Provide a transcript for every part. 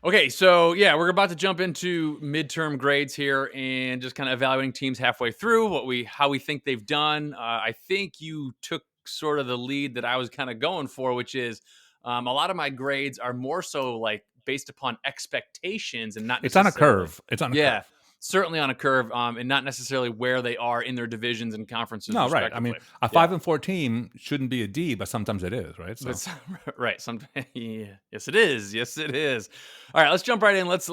Okay, so yeah, we're about to jump into midterm grades here and just kind of evaluating teams halfway through how we think they've done. I think you took sort of the lead that I was kind of going for, which is a lot of my grades are more so like based upon expectations and not It's on a necessarily, curve. It's on a yeah, curve. certainly on a curve, and not necessarily where they are in their divisions and conferences No, right. I mean, respectively. a Yeah. 5-4 team shouldn't be a D, but sometimes it is, right? So But right, yeah. Yes, it is. Yes, it is. All right, let's jump right in. Let's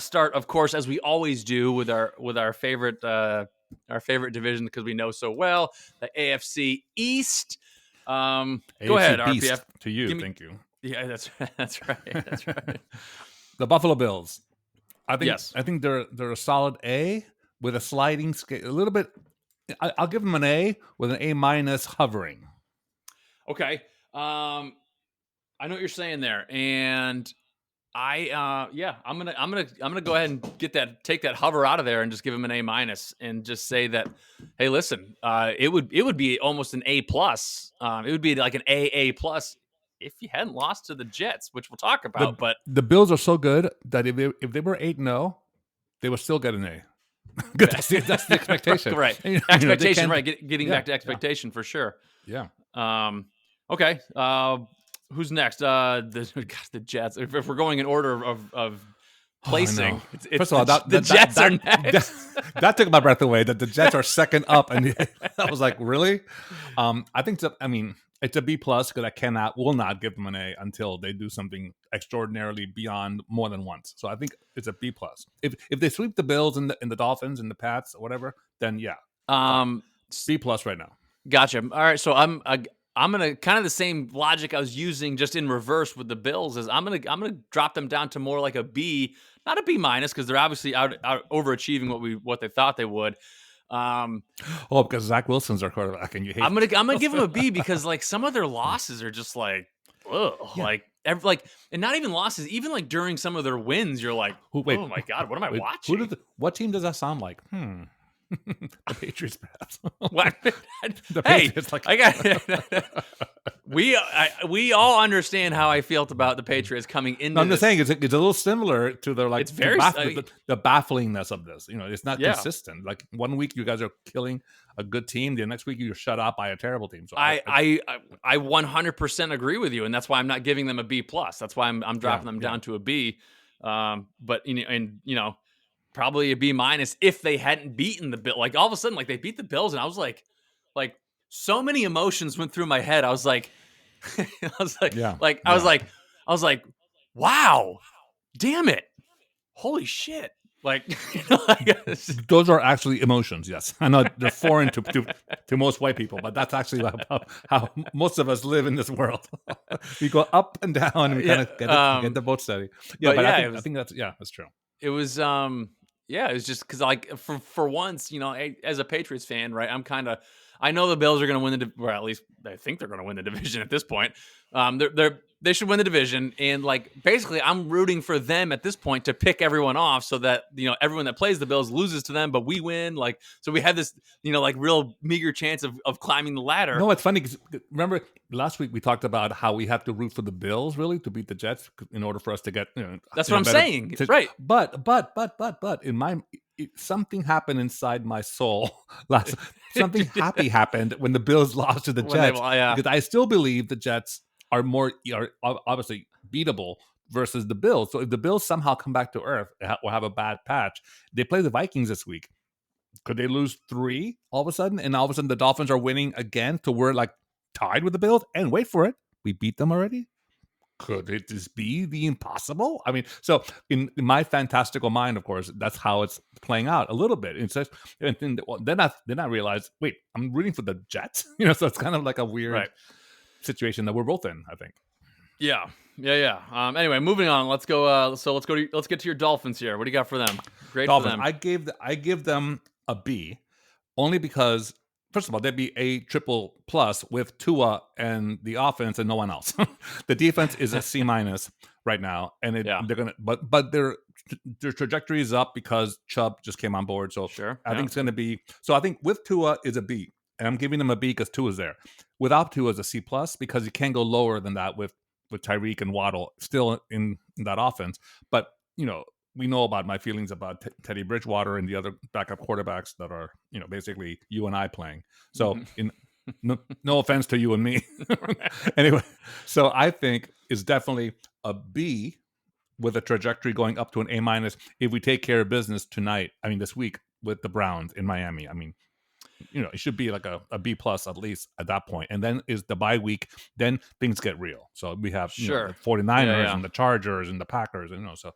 start, of course, as we always do with our favorite division because we know so well, the AFC East. Go AFC ahead, RPF. Beast to you. Give me. Thank you. Yeah, that's right. That's right. The Buffalo Bills. I think Yes. I think they're a solid A with a sliding scale. A little bit. I'll give them an A with an A minus hovering. Okay. I know what you're saying there, and yeah, I'm gonna go ahead and take that hover out of there and just give him an A minus and just say that, hey, listen, it would be almost an A plus. It would be like an A plus if you hadn't lost to the Jets, which we'll talk The about. But the Bills are so good that if they were 8-0, they would still get an A. Good. That's the expectation. right, And, they expectation, can't. right? Getting Yeah, back to expectation for sure. yeah. Okay. Who's next? The Jets. If we're going in order of Oh, I know. placing, it's First of all, the Jets are next. that took my breath away. That the Jets are second up, and I was like, really? I think. I mean, it's a B plus because will not give them an A until they do something extraordinarily beyond more than once. So I think it's a B plus. If they sweep the Bills and the Dolphins and the Pats or whatever, then yeah, fine. Um, B plus right now. Gotcha. All right, so I'm gonna kind of the same logic I was using just in reverse with the Bills is I'm gonna drop them down to more like a B, not a B minus because they're obviously out overachieving what they thought they would. Um, Oh, because Zach Wilson's our quarterback, and you hate. I'm gonna give them a B because like some of their losses are just like, ugh, Yeah. and not even losses, even like during some of their wins, you're like, Wait, oh my god, what am I wait. watching? What team does that sound like? The Patriots, perhaps. What? The Hey, Patriots, like I got. We all understand how I felt about the Patriots coming into. no, I'm just this. saying it's a little similar to their like It's very the bafflingness of this. It's not yeah. consistent. Like one week you guys are killing a good team, the next week you're shut out by a terrible team. So I 100% agree with you, and that's why I'm not giving them a B plus. That's why I'm dropping them down to a B. But probably a B minus if they hadn't beaten the Bill. Like all of a sudden, like they beat the Bills, and I was like so many emotions went through my head. I was like, I was like, wow, damn it, holy shit. Like, those are actually emotions. Yes, I know they're foreign to most white people, but that's actually how most of us live in this world. We go up and down, and we kind of get the boat steady. Yeah, but yeah, I think that's true. It was it was just because like for once, as a Patriots fan, right, I know the Bills are going to win or at least I think they're going to win the division at this point. They should win the division, and like basically I'm rooting for them at this point to pick everyone off so that everyone that plays the Bills loses to them, but we win. Like so we have this like real meager chance of climbing the ladder. No, it's funny because remember last week we talked about how we have to root for the Bills really to beat the Jets in order for us to get. That's what I'm saying, right? But in something happened inside my soul. Something happy happened when the Bills lost to the Jets because I still believe the Jets are obviously beatable versus the Bills. So if the Bills somehow come back to earth or have a bad patch, they play the Vikings this week. Could they lose 3 all of a sudden? And all of a sudden the Dolphins are winning again to we're like tied with the Bills? And wait for it. We beat them already? Could it just be the impossible? I mean, so in my fantastical mind, of course, that's how it's playing out a little bit. Then I realized, wait, I'm rooting for the Jets. So it's kind of like a weird situation that we're both in, I think. Yeah. Anyway, moving on. Let's go. Let's get to your Dolphins here. What do you got for them? Great Dolphins. for them. I give them a B, only because first of all they'd be a triple plus with Tua and the offense and no one else. The defense is a C minus right now, and they're gonna but their trajectory is up because Chubb just came on board. So sure, I think it's gonna be. So I think with Tua is a B. And I'm giving them a B because Tua is there. Without Tua is a C plus because you can't go lower than that with Tyreek and Waddle still in that offense. But we know about my feelings about Teddy Bridgewater and the other backup quarterbacks that are basically you and I playing. So no offense to you and me. Anyway, so I think it's definitely a B with a trajectory going up to an A- if we take care of business tonight. I mean, this week with the Browns in Miami. I mean, it should be like a B+ at least at that point. And then is the bye week. Then things get real. So we have the 49ers and the Chargers and the Packers. And so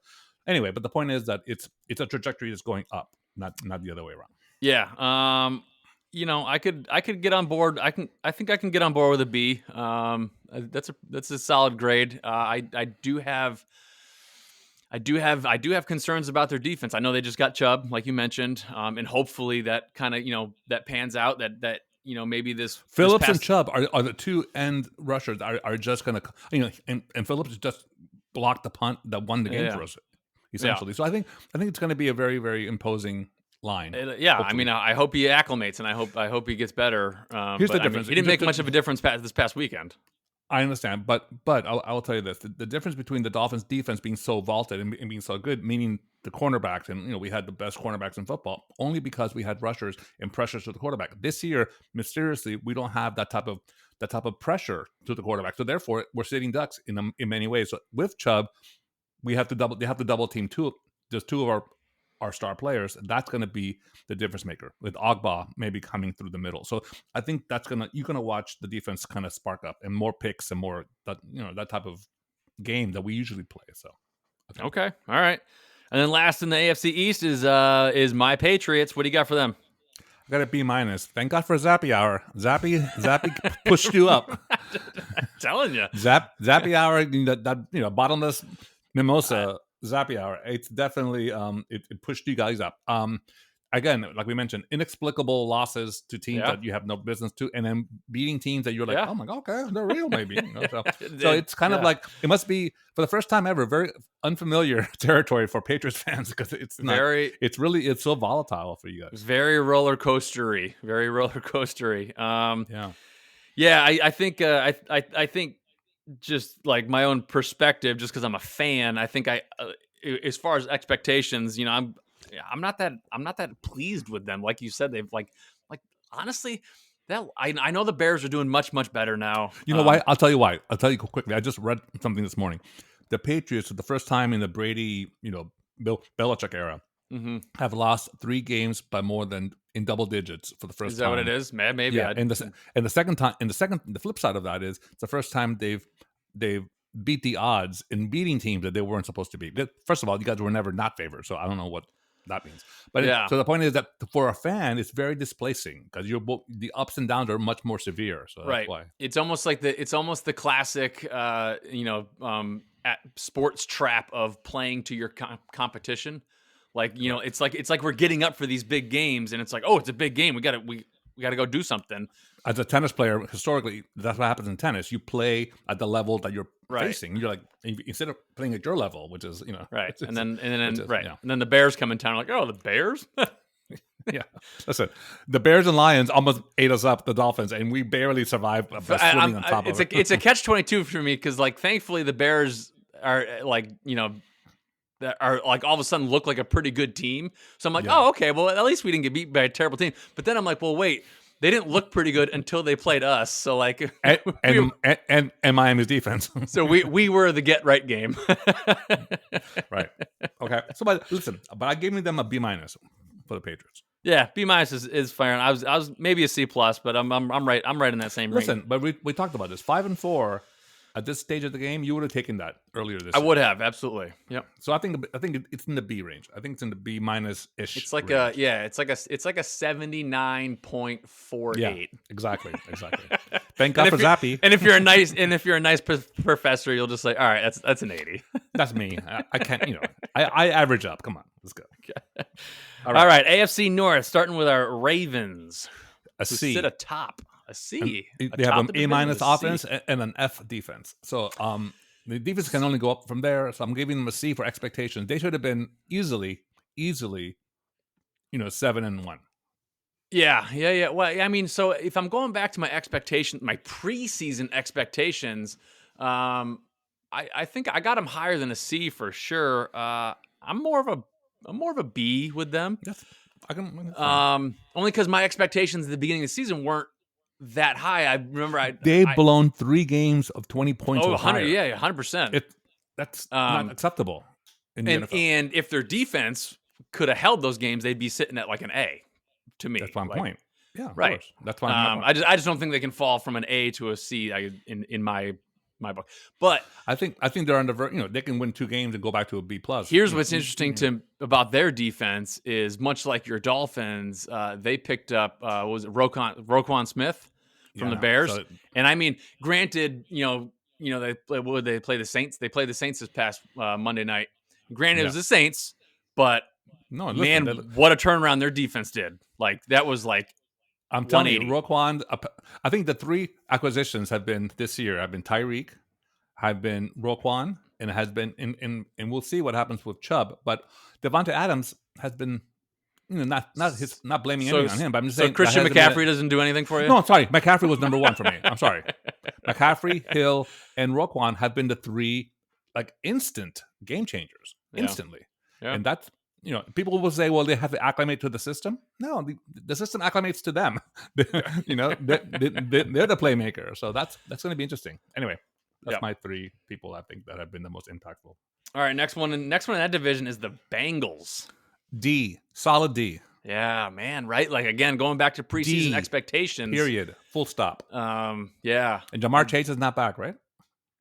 anyway, but the point is that it's a trajectory that's going up, not the other way around. Yeah. I could get on board. I think I can get on board with a B. That's a solid grade. I do have concerns about their defense. I know they just got Chubb, like you mentioned, and hopefully that kind of that pans out. That maybe this Phillips and Chubb are the two end rushers are just going to and Phillips just blocked the punt that won the game for us essentially. So I think it's going to be a very, very imposing line. Hopefully. I mean, I hope he acclimates, and I hope he gets better. Here's the difference. He didn't make much of a difference this past weekend. I understand, but I'll tell you this: the difference between the Dolphins' defense being so vaulted and being so good, meaning the cornerbacks, and we had the best cornerbacks in football, only because we had rushers and pressures to the quarterback. This year, mysteriously, we don't have that type of pressure to the quarterback. So therefore, we're sitting ducks in many ways. So with Chubb, they have to double team two of our star players. That's going to be the difference maker, with Ogba maybe coming through the middle. So I think you're gonna watch the defense kind of spark up and more picks and more that type of game that we usually play. So okay, all right. And then last in the AFC East is my Patriots. What do you got for them? I got a B-. Thank God for Zappy Hour. Zappy pushed you up. I'm telling you, Zappy Hour. That bottomless mimosa. Zappy Hour. It's definitely it pushed you guys up. Again, like we mentioned, inexplicable losses to teams that you have no business to, and then beating teams that you're like, oh my God, okay, they're real, maybe. So it's kind of like, it must be for the first time ever very unfamiliar territory for Patriots fans, because it's so volatile for you guys. It's very roller coastery, I think just like my own perspective, just because I'm a fan, I think as far as expectations, I'm not that pleased with them. Like you said, they've like honestly, that I know the Bears are doing much, much better now. You know why? I'll tell you why. I'll tell you quickly. I just read something this morning. The Patriots, for the first time in the Brady, Bill Belichick era, have lost 3 games by more than in double digits for the first time. Is that what it is? Maybe. Yeah. And the second time, the flip side of that is it's the first time they've beat the odds in beating teams that they weren't supposed to beat. First of all, you guys were never not favored, so I don't know what that means. But so the point is that for a fan, it's very displacing, because the ups and downs are much more severe. So that's why it's almost like the classic sports trap of playing to your competition. Like it's like we're getting up for these big games, and it's like, oh, it's a big game. We got to go do something. As a tennis player, historically, that's what happens in tennis. You play at the level that you're facing. You're like, instead of playing at your level, which is right. And then the Bears come in town, like, oh, the Bears. Yeah, listen, the Bears and Lions almost ate us up, the Dolphins, and we barely survived swimming on top of it. It's a catch-22 for me, because like thankfully the Bears are that are like all of a sudden look like a pretty good team. So I'm like, oh, okay, well at least we didn't get beat by a terrible team. But then I'm like, well, wait. They didn't look pretty good until they played us. So like, and Miami's defense. So we were the get right game. Right. Okay. So, but I gave them a B- for the Patriots. Yeah, B- is fine. I was maybe a C+, but I'm right. I'm right in that same range. Listen, but we talked about this 5-4. At this stage of the game, you would have taken that earlier this year. I would have, absolutely. Yep. So I think it's in the B range. I think it's in the B- ish. It's like range. It's like a 79.48. Yeah, exactly. Thank God for Zappy. And if you're a nice professor, you'll just say, all right, that's an 80. That's me. I can't. I average up. Come on, let's go. Okay. All right. AFC North, starting with our Ravens, a C. Sit atop. A C. They have an A- offense and an F defense. So the defense can only go up from there. So I'm giving them a C for expectations. They should have been easily, 7-1. Yeah. Well, I mean, so if I'm going back to my preseason expectations, I think I got them higher than a C for sure. I'm more of a B with them. Only because my expectations at the beginning of the season weren't that high. I remember they've blown 3 games of 20 points or higher. Yeah, 100%. That's not acceptable in the NFL. And if their defense could have held those games, they'd be sitting at like an A to me. That's my point. Yeah, of right. course. That's why I just don't think they can fall from an A to a C in my book. But I think they're on the they can win 2 games and go back to a B plus. Here's what's interesting about their defense is much like your Dolphins, they picked up was it Roquan Smith from the Bears, and I mean, granted, they play the Saints. They played the Saints this past Monday night. Granted, it was the Saints, but what a turnaround their defense did! Like that was like. I'm telling you, Roquan. I think the 3 acquisitions have been this year. Have been Tyreek, have been Roquan, and it has been and we'll see what happens with Chubb. But Devonta Adams has been, not blaming anything on him. But I'm just saying. So Christian McCaffrey doesn't do anything for you? No, sorry. McCaffrey was number 1 for me. I'm sorry. McCaffrey, Hill, and Roquan have been the 3 like instant game changers, instantly, and that's. People will say, well, they have to acclimate to the system. No, the system acclimates to them. They're the playmaker. So that's going to be interesting. Anyway, that's my 3 people I think that have been the most impactful. All right, next one in that division is the Bengals. D, solid D. Yeah, man, right? Like, again, going back to preseason expectations. Period. Full stop. Yeah. And Jamar Chase is not back, right?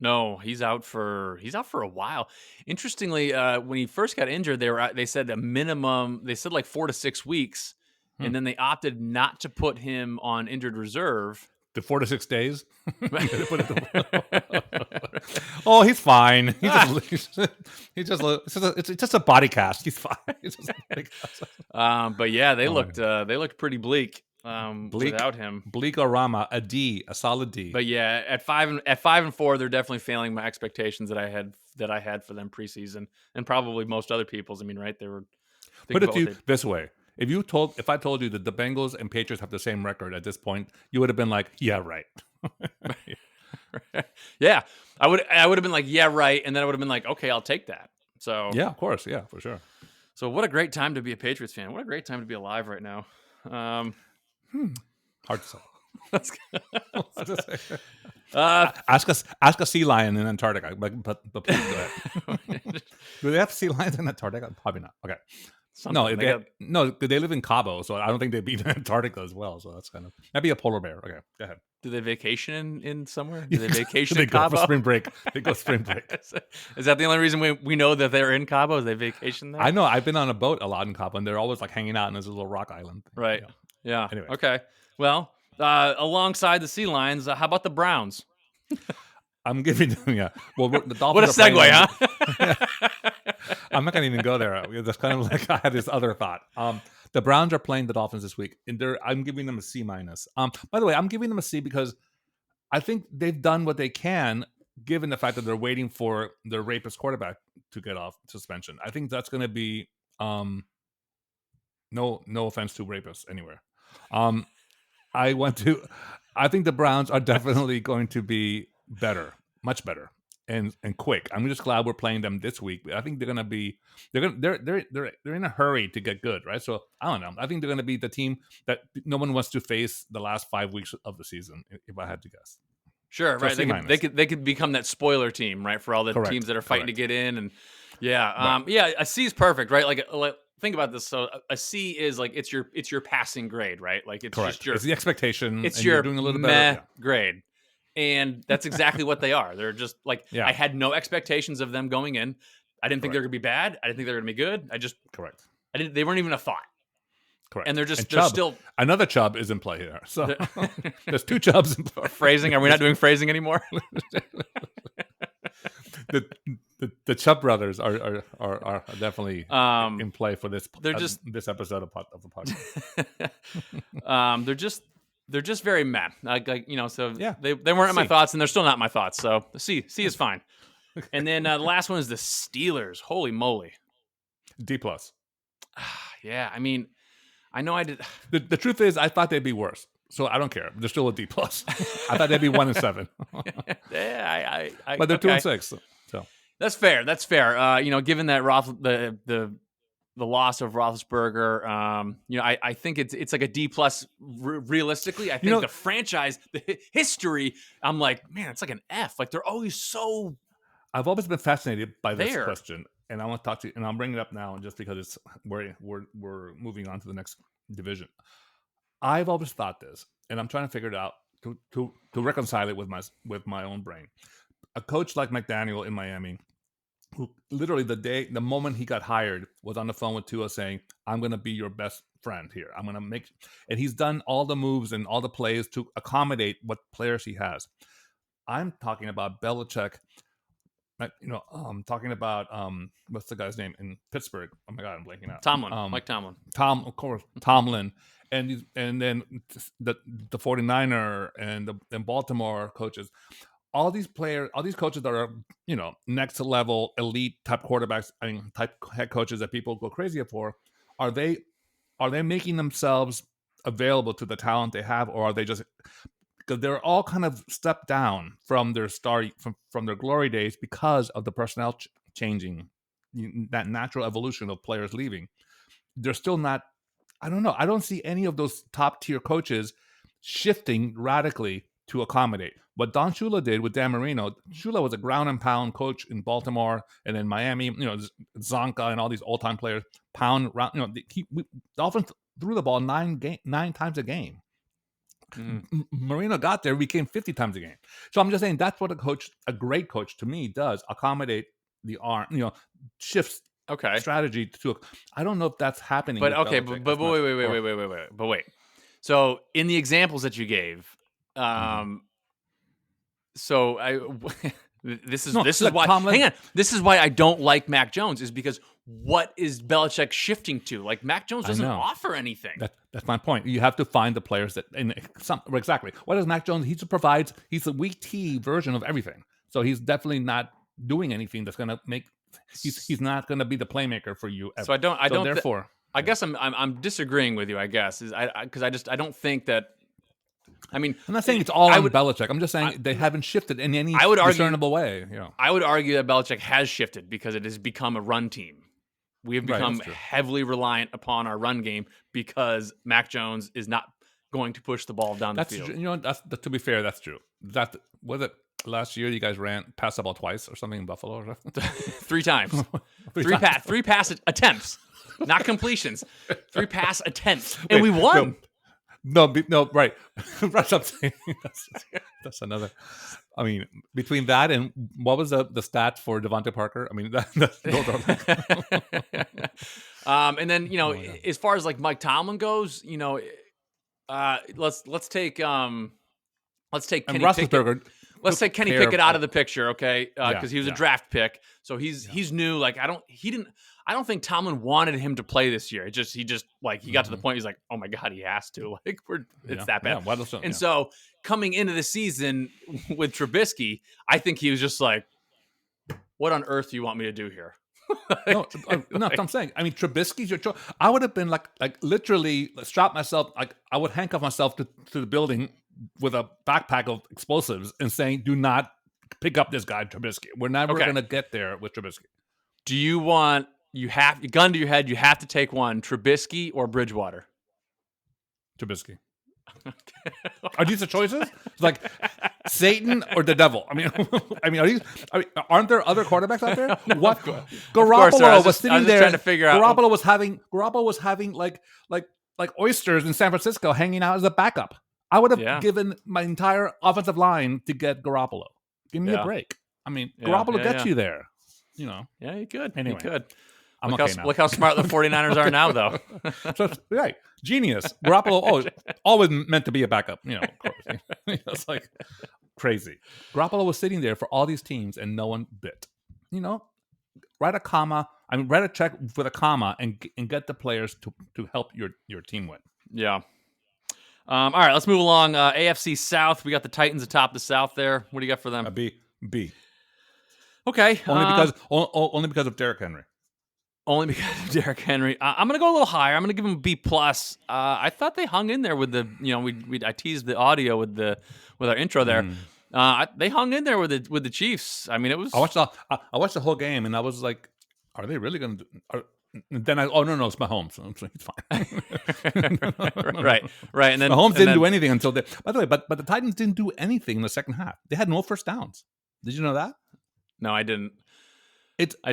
No, he's out for a while. Interestingly, when he first got injured, they said a minimum. They said like 4 to 6 weeks, and then they opted not to put him on injured reserve. The 4 to 6 days. Oh, he's fine. It's just a body cast. He's fine. But yeah, they looked pretty bleak. Without him, Bleak Orama, a D, a solid D. But yeah, at 5 and 4, they're definitely failing my expectations that I had for them preseason, and probably most other people's. I mean, right? They were. Put it this way: if I told you that the Bengals and Patriots have the same record at this point, you would have been like, "Yeah, right." Yeah, I would have been like, "Yeah, right," and then I would have been like, "Okay, I'll take that." So yeah, of course, yeah, for sure. So what a great time to be a Patriots fan! What a great time to be alive right now. Hard to say. Ask a sea lion in Antarctica. But please go ahead. Do they have sea lions in Antarctica? Probably not. Okay. Do they live in Cabo? So I don't think they'd be in Antarctica as well. So that'd be a polar bear. Okay, go ahead. Do they vacation in somewhere? Do they vacation in Cabo? Go for spring break. They go spring break. Is that the only reason we know that they're in Cabo? Is they vacation there? I know. I've been on a boat a lot in Cabo, and they're always like hanging out in this little rock island thing. Right. Yeah. Anyway. Okay. Well, alongside the Sea Lions, how about the Browns? I'm giving them, Well, the Dolphins. What a segue, huh? I'm not going to even go there. That's kind of like I had this other thought. The Browns are playing the Dolphins this week, and I'm giving them a C minus. By the way, I'm giving them a C because I think they've done what they can, given the fact that they're waiting for their rapist quarterback to get off suspension. I think that's going to be no offense to rapists anywhere. I think the Browns are definitely going to be better, much better, and quick. I'm just glad we're playing them this week. I think they're in a hurry to get good, right? So I don't know. I think they're going to be the team that no one wants to face the last 5 weeks of the season, if I had to guess. Sure, right. They could become that spoiler team, right, for all the teams that are fighting to get in, and a C is perfect, right? Like think about this. So a C is like it's your passing grade, right? Like it's just it's the expectation. It's your doing a little better grade, and that's exactly what they are. They're just like I had no expectations of them going in. I didn't think they were gonna be bad. I didn't think they were gonna be good. They weren't even a thought. Correct. And they're still another Chubb is in play here. So there's 2 Chubbs in play. Phrasing. Are we not doing phrasing anymore? The Chubb brothers are definitely in play for this. They're just this episode of the podcast. They're just very meh. So they weren't in my thoughts, and they're still not my thoughts. So C is fine. And then the last one is the Steelers. Holy moly, D plus. Yeah, I mean, I know I did. The truth is, I thought they'd be worse. So I don't care. They're still a D plus. I thought they'd be 1 and 7. Yeah, but they're 2 and 6. That's fair. Given that the loss of Roethlisberger, I think it's like a D plus. Realistically, I think the franchise, the history, I'm like, man, it's like an F. Like they're always so. I've always been fascinated by this question, and I want to talk to you. And I'm bringing it up now, just because we're moving on to the next division. I've always thought this, and I'm trying to figure it out to reconcile it with my own brain. A coach like McDaniel in Miami, who literally the moment he got hired was on the phone with Tua saying, "I'm going to be your best friend here. I'm going to make," and he's done all the moves and all the plays to accommodate what players he has. I'm talking about Belichick. I'm talking about what's the guy's name in Pittsburgh? Oh my God, I'm blanking out. Tomlin, Mike Tomlin. Of course, Tomlin, and then the 49er and Baltimore coaches. All these players, all these coaches that are, next level elite type quarterbacks, type head coaches that people go crazy for, are they making themselves available to the talent they have, or are they just, because they're all kind of stepped down from their from their glory days because of the personnel changing, that natural evolution of players leaving. They're still not. I don't know. I don't see any of those top tier coaches shifting radically to accommodate what Don Shula did with Dan Marino. Shula was a ground and pound coach in Baltimore, and then Miami. Zonka and all these old time players pound round. The Dolphins threw the ball 9 times a game. Marino got there, became 50 times a game. So I'm just saying that's what a great coach to me does, accommodate the arm, shifts strategy to. I don't know if that's happening. But okay, but wait. So in the examples that you gave, so this is why. Tomlin, hang on, this is why I don't like Mac Jones, is because what is Belichick shifting to? Like Mac Jones doesn't offer anything. That's my point. You have to find the players that exactly. What does Mac Jones? He's a weak tea version of everything. So he's definitely not doing anything that's going to make. He's not going to be the playmaker for you ever. So I don't. Therefore, I guess I'm disagreeing with you. I guess because I don't think that. I mean, I'm not saying it's all on Belichick. I'm just saying they haven't shifted in any discernible way. I would argue that Belichick has shifted because it has become a run team. We have become heavily reliant upon our run game because Mac Jones is not going to push the ball down the field. To be fair, that's true. That was it. Last year, you guys passed the ball twice or something in Buffalo, or 3 times. Three pass attempts, not completions. 3 pass attempts, and we won. No, right. That's what I'm saying. That's another. I mean, between that and what was the stat for Devontae Parker? I mean, those are. And then as far as like Mike Tomlin goes, let's take Kenny Pickett. Let's take Kenny Pickett out of the picture, okay? Because he was a draft pick, so he's new. Like I don't think Tomlin wanted him to play this year. He got to the point. He's like, oh my God, he has to. Like it's that bad. So coming into the season with Trubisky, I think he was just like, what on earth do you want me to do here? I'm saying. I mean, Trubisky's your choice. I would have been like literally strap myself. Like I would handcuff myself to the building with a backpack of explosives and saying, do not pick up this guy, Trubisky. We're never going to get there with Trubisky. Do you want, gun to your head, you have to take one, Trubisky or Bridgewater? Trubisky. Are these the choices? Like Satan or the devil? I mean, aren't there other quarterbacks out there? No, what? Garoppolo was sitting there trying to figure out. Garoppolo was having like oysters in San Francisco, hanging out as a backup. I would have given my entire offensive line to get Garoppolo. Give me a break. I mean, Garoppolo gets you there. Yeah, he could. Anyway, he could. I'm look how smart the 49ers are now, though. So, right. Genius. Garoppolo always meant to be a backup, of course. It's like crazy. Garoppolo was sitting there for all these teams and no one bit. Write a check with a comma and get the players to help your team win. Yeah. All right, let's move along. AFC South, we got the Titans atop the South there. What do you got for them? A B. Okay. Only because of Derrick Henry. Only because of Derrick Henry. I'm going to go a little higher. I'm going to give him a B+. I thought they hung in there with the, I teased the audio with our intro there. They hung in there with the Chiefs. I mean, it was. I watched the whole game, and I was like, "Are they really going to do?" And then no, it's Mahomes. So it's fine. Right. And then Mahomes didn't do anything until they. By the way, but the Titans didn't do anything in the second half. They had no first downs. Did you know that? No, I didn't. It's a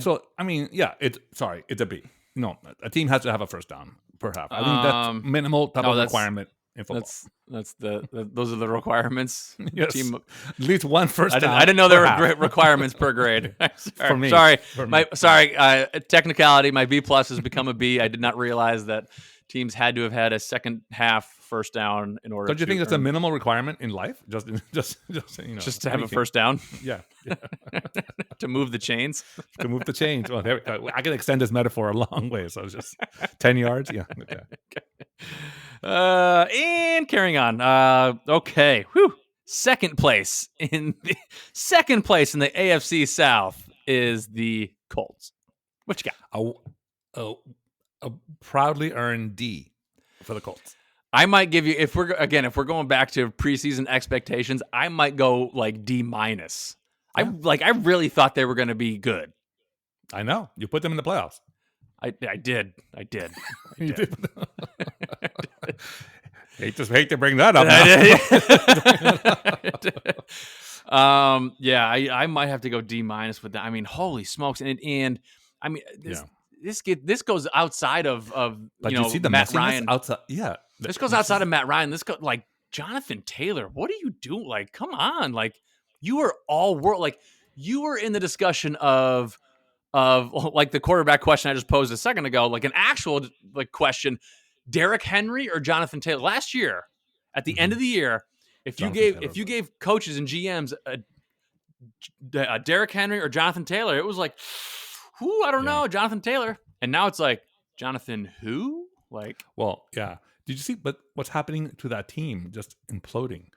B. No, a team has to have a first down per half. I think that's minimal type of requirement in football. Those are the requirements. Yes. At least one first down. I didn't know there were requirements per grade. For me. Sorry. Technicality. My B+ has become a B. I did not realize that teams had to have had a second half first down in order. Don't you think that's a minimal requirement in life? Just to have a first down. Yeah. To move the chains. To move the chains. Well, I can extend this metaphor a long way. So it's just 10 yards. Yeah. Okay. And carrying on. Okay. Whew. Second place in the AFC South is the Colts. What you got? A proudly earned D for the Colts. I might give you, if we're going back to preseason expectations, I might go like D-. Yeah. I really thought they were going to be good. I know. You put them in the playoffs. I did. You did. Hate to bring that up. I might have to go D- with that. I mean, holy smokes. And I mean, this goes outside of but you see the Matt Ryan. Outside, yeah. This goes outside of Matt Ryan. This goes like Jonathan Taylor. What are you doing? Like, come on. Like, you are all world. Like, you were in the discussion of like the quarterback question I just posed a second ago, like an actual like question: Derrick Henry or Jonathan Taylor? Last year, at the end of the year, if you gave coaches and GMs a Derrick Henry or Jonathan Taylor, it was like, who? I don't know, Jonathan Taylor. And now it's like, Jonathan who? Like, well, yeah. Did you see? But what's happening to that team? Just imploding.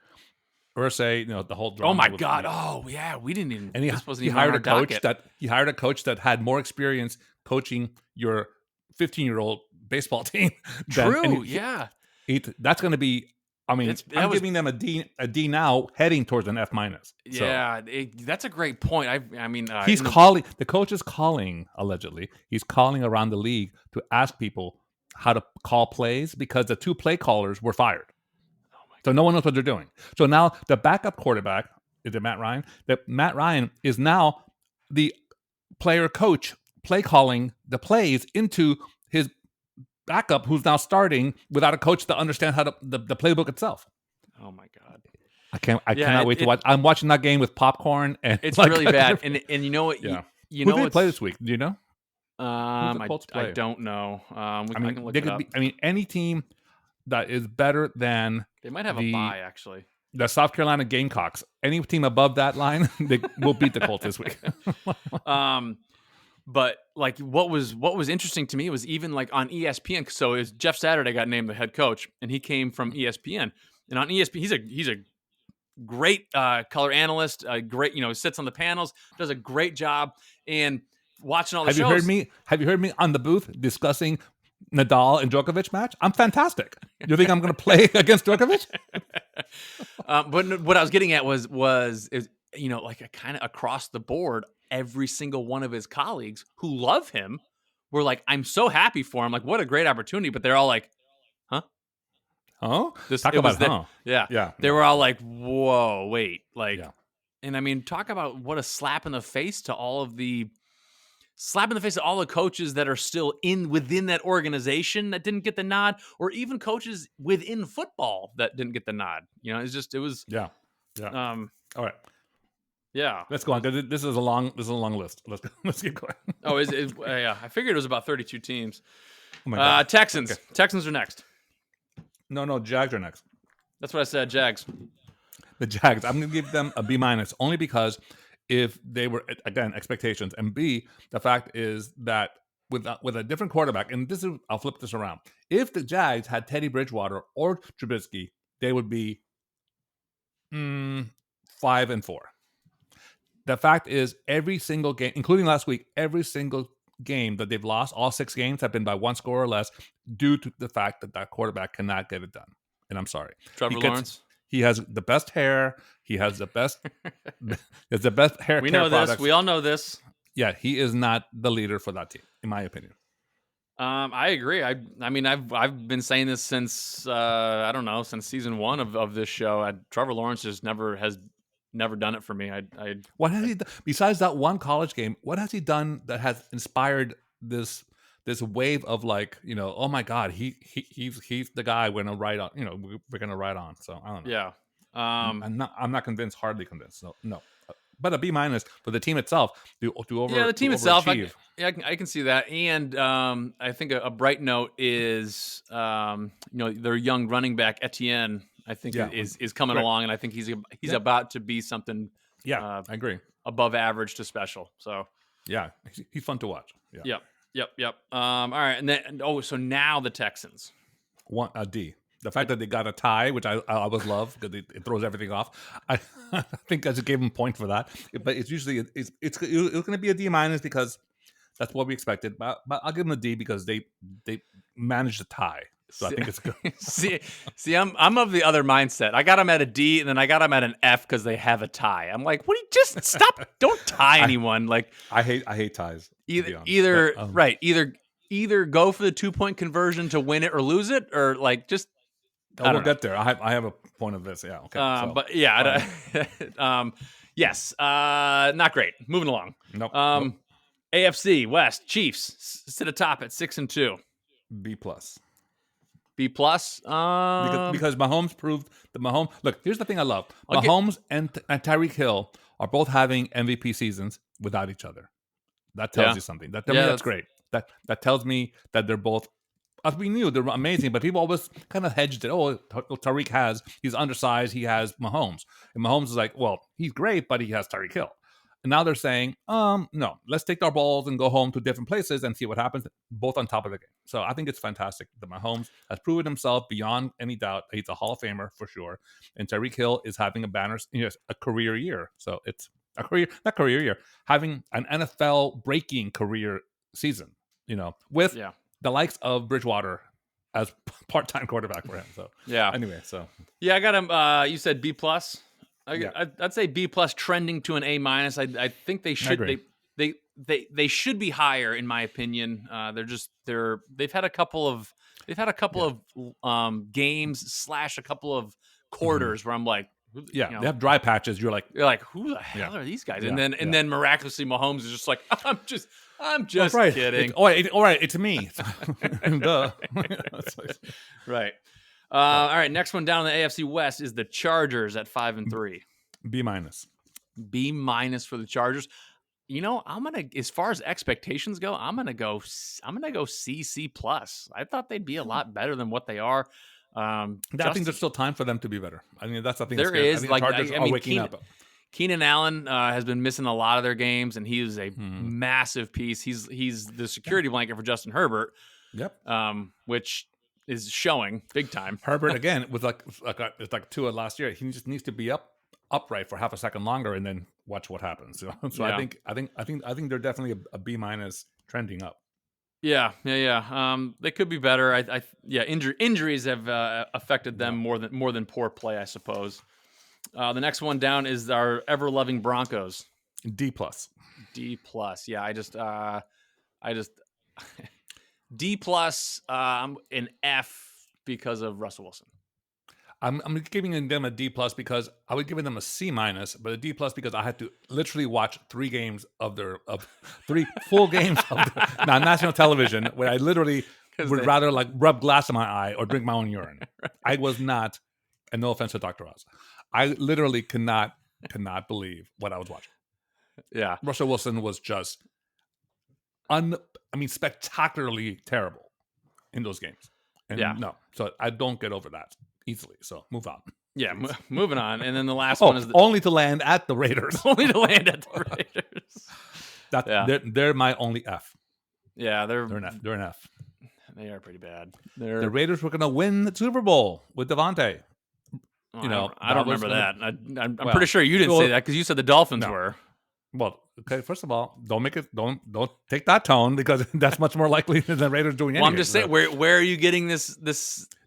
Or say, the whole drama. Oh my God! Oh yeah, we didn't even. And this wasn't he even hired on our docket. he hired a coach that had more experience coaching your 15-year-old baseball team. True. That's going to be. I mean, I'm giving them a D now, heading towards an F-. Yeah, that's a great point. I mean, he's calling. The coach is calling, allegedly. He's calling around the league to ask people how to call plays because the 2 play callers were fired. So no one knows what they're doing. So now the backup quarterback, is it Matt Ryan? That Matt Ryan is now the player coach play calling the plays into his backup, who's now starting without a coach to understand how the playbook itself. Oh my God! I cannot wait to watch. I'm watching that game with popcorn, and it's really bad. And you know what? Yeah. You know who they play this week? Do you know? I don't know. I can look it up. Any team that is better than they might have a bye actually. The South Carolina Gamecocks. Any team above that line, they will beat the Colts this week. But like what was interesting to me was even like on ESPN. So Jeff Saturday got named the head coach, and he came from ESPN. And on ESPN, he's a great color analyst. Great, sits on the panels, does a great job. And watching all the shows. Have you heard me on the booth discussing Nadal and Djokovic match? I'm fantastic. You think I'm going to play against Djokovic? But what I was getting at was like a kind of across the board, every single one of his colleagues who love him were like, I'm so happy for him. Like, what a great opportunity. But they're all like, huh? Oh, yeah. They were all like, whoa, wait. Like, and I mean, talk about what a slap in the face to all the coaches that are still within that organization that didn't get the nod, or even coaches within football that didn't get the nod. It was. Yeah. All right. Yeah. Let's go on. This is a long list. Let's keep going. I figured it was about 32 teams. Oh my God. Texans. Okay. Texans are next. No, Jags are next. That's what I said. Jags. The Jags. I'm going to give them a B- only because if they were, again, expectations, and B, the fact is that with a different quarterback, and I'll flip this around. If the Jags had Teddy Bridgewater or Trubisky, they would be 5-4. The fact is, every single game, including last week, every single game that they've lost, all 6 games have been by 1 score or less, due to the fact that quarterback cannot get it done. And I'm sorry, Trevor Lawrence. He has the best hair. He has the best. It's the best hair. We know products. this. We all know this. Yeah, he is not the leader for that team, in my opinion. I agree. I mean, I've been saying this since I don't know, since season 1 of this show. Trevor Lawrence just has never done it for me. What has he done besides that one college game? What has he done that has inspired this wave of like, oh my God, he's the guy we're gonna ride on. We're gonna ride on. So I don't know. Yeah. I'm not convinced. Hardly convinced. No. But a B- for the team itself. The team itself. I can see that. And I think a bright note is their young running back Etienne. I think is coming along, and I think he's about to be something. Yeah, I agree. Above average to special. So yeah, he's fun to watch. Yeah. Yep. All right, and then so now the Texans. A D. The fact that they got a tie, which I always love because it throws everything off. I think I just gave them a point for that. But it's usually it's going to be a D- because that's what we expected. But I'll give them a D because they managed to tie. So I think it's good. see, I'm of the other mindset. I got them at a D, and then I got them at an F because they have a tie. I'm like, what? Just stop! Don't tie anyone. Like I hate ties. Either go for the 2-point conversion to win it or lose it, or like just. We'll get there. I have a point of this. Yeah. Okay. But yeah, yes. Not great. Moving along. Nope. AFC West Chiefs sit atop at 6-2. B+. B+. Because Mahomes proved that Mahomes. Look, here's the thing I love. Mahomes and Tyreek Hill are both having MVP seasons without each other. That tells you something. That's great. That tells me that they're both. As we knew, they're amazing, but people always kind of hedged it. Oh, Tyreek he's undersized. He has Mahomes. And Mahomes is like, well, he's great, but he has Tyreek Hill. And now they're saying, no, let's take our balls and go home to different places and see what happens, both on top of the game. So I think it's fantastic that Mahomes has proven himself beyond any doubt. He's a Hall of Famer for sure. And Tyreek Hill is having a career year. So it's not career year, having an NFL breaking career season, with the likes of Bridgewater as part-time quarterback for him. So anyway, I got him. You said B+. I'd say B+ trending to an A-. I think they should. They should be higher in my opinion. They've had a couple of games / a couple of quarters where I'm like, they have dry patches. You're like, who the hell are these guys? And then miraculously Mahomes is just like, I'm just kidding. All right, it's me. Duh. Right. All right, next one down in the AFC West is the Chargers at 5-3. B-. B- for the Chargers. I'm gonna, as far as expectations go, I'm gonna go C+. I thought they'd be a lot better than what they are. I think there's still time for them to be better. I mean, that's the thing. There is, the Chargers are waking up. Keenan Allen has been missing a lot of their games, and he is a massive piece. He's the security blanket for Justin Herbert. Yep. Which is showing big time. Herbert again was it's like Tua last year. He just needs to be upright for half a second longer, and then watch what happens. So I think they're definitely a B- trending up. Yeah. They could be better. Injuries have affected them more than poor play, I suppose. The next one down is our ever-loving Broncos. D+. D+. Yeah, I just D+, an F because of Russell Wilson. I'm giving them a D+ because I would give them a C-, but a D+ because I had to literally watch 3 games of 3 full games of national television where I literally would rather like rub glass in my eye or drink my own urine. Right. I was not, and no offense to Dr. Oz, I literally cannot believe what I was watching. Yeah, Russell Wilson was just spectacularly terrible in those games. And no, so I don't get over that easily. So move on. Yeah, moving on. And then the last one is only to land at the Raiders. They're my only F. Yeah, they're an F. They are pretty bad. The Raiders were going to win the Super Bowl with Devontae. I don't remember that. I'm pretty sure you didn't say that because you said the Dolphins were. Well, okay, first of all, don't take that tone, because that's much more likely than the Raiders doing anything. Well, I'm just saying, where are you getting this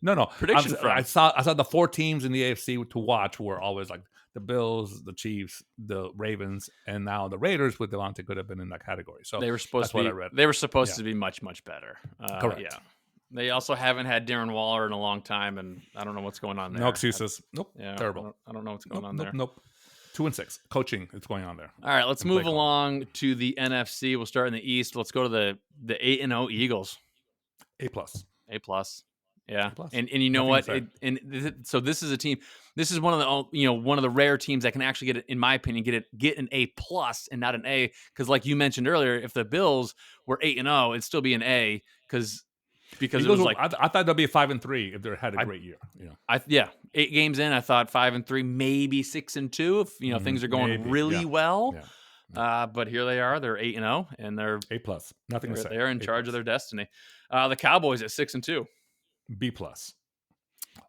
no prediction from? I saw the 4 teams in the AFC to watch were always like the Bills, the Chiefs, the Ravens, and now the Raiders with Devontae could have been in that category. So they were supposed to be, what I read. They were supposed to be much, much better. Correct. Yeah. They also haven't had Darren Waller in a long time, and I don't know what's going on there. No excuses. Nope. Yeah, Terrible. I don't know what's going on there. Nope. 2-6 coaching is going on there. All right, let's move along to the NFC. We'll start in the East. Let's go to the 8-0 Eagles. A+. Yeah, A+. and you know what? So this is a team. This is one of the rare teams that can actually get it, in my opinion, get an A+ and not an A. Because like you mentioned earlier, if the Bills were 8-0, it'd still be an A because Eagles, it was like I thought they'd be 5-3 if they had a great year. 8 games in, I thought 5-3, maybe 6-2 if things are going really well. Yeah. But here they are. They're 8-0 and they're A+. Nothing to say. They're in charge of their destiny. The Cowboys at 6-2. B+.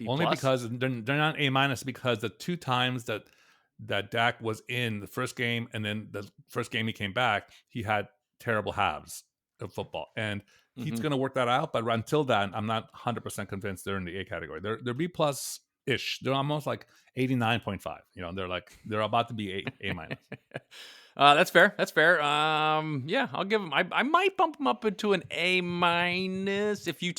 Only because they're not A- because the 2 times that Dak was in the first game and then the first game he came back, he had terrible halves of football, and he's going to work that out. But until then, I'm not 100% convinced they're in the A category. They're B+ ish. They're almost like 89.5. They're about to be A-. That's fair. Yeah, I'll give them. I might bump them up into an A- if you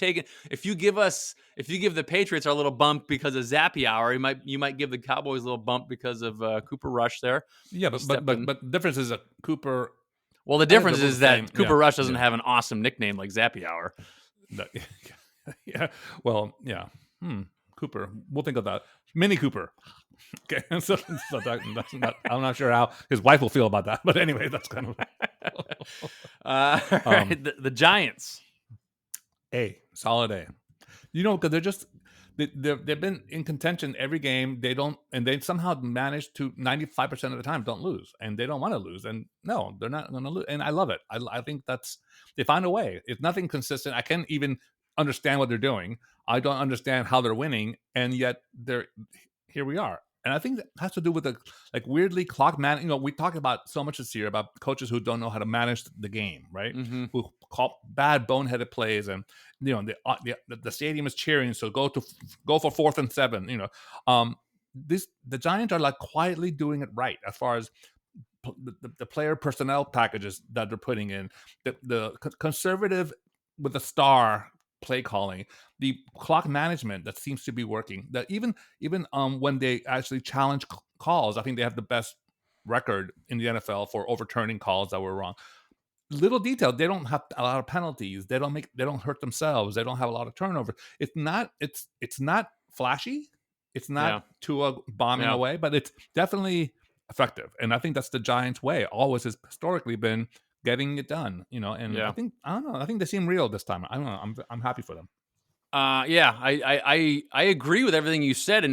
give the Patriots our little bump because of Zappy Hour. You might give the Cowboys a little bump because of Cooper Rush there. Yeah, but the difference is that Cooper. Well, the difference is that Cooper Rush doesn't have an awesome nickname like Zappy Hour. Yeah. Well, yeah. Cooper. We'll think of that. Mini Cooper. Okay. So that's not. I'm not sure how his wife will feel about that. But anyway, that's kind of. The Giants. A. Solid A. Because they've been in contention every game. They somehow manage to 95% of the time don't lose, and they don't want to lose. And no, they're not going to lose. And I love it. I think they find a way. It's nothing consistent. I can't even understand what they're doing. I don't understand how they're winning, and yet here we are. And I think that has to do with the weirdly clock man. We talk about so much this year about coaches who don't know how to manage the game, right? Mm-hmm. Who call bad boneheaded plays, and the stadium is cheering, so go for 4th and 7. The Giants are quietly doing it right as far as the player personnel packages that they're putting in, the conservative with the star play calling, the clock management that seems to be working. That even when they actually challenge calls, I think they have the best record in the NFL for overturning calls that were wrong. Little detail, they don't have a lot of penalties. They don't hurt themselves. They don't have a lot of turnovers. It's not flashy. It's not Tua bombing away, but it's definitely effective. And I think that's the Giants' way. Always has historically been getting it done, I think they seem real this time. I don't know. I'm happy for them. I agree with everything you said,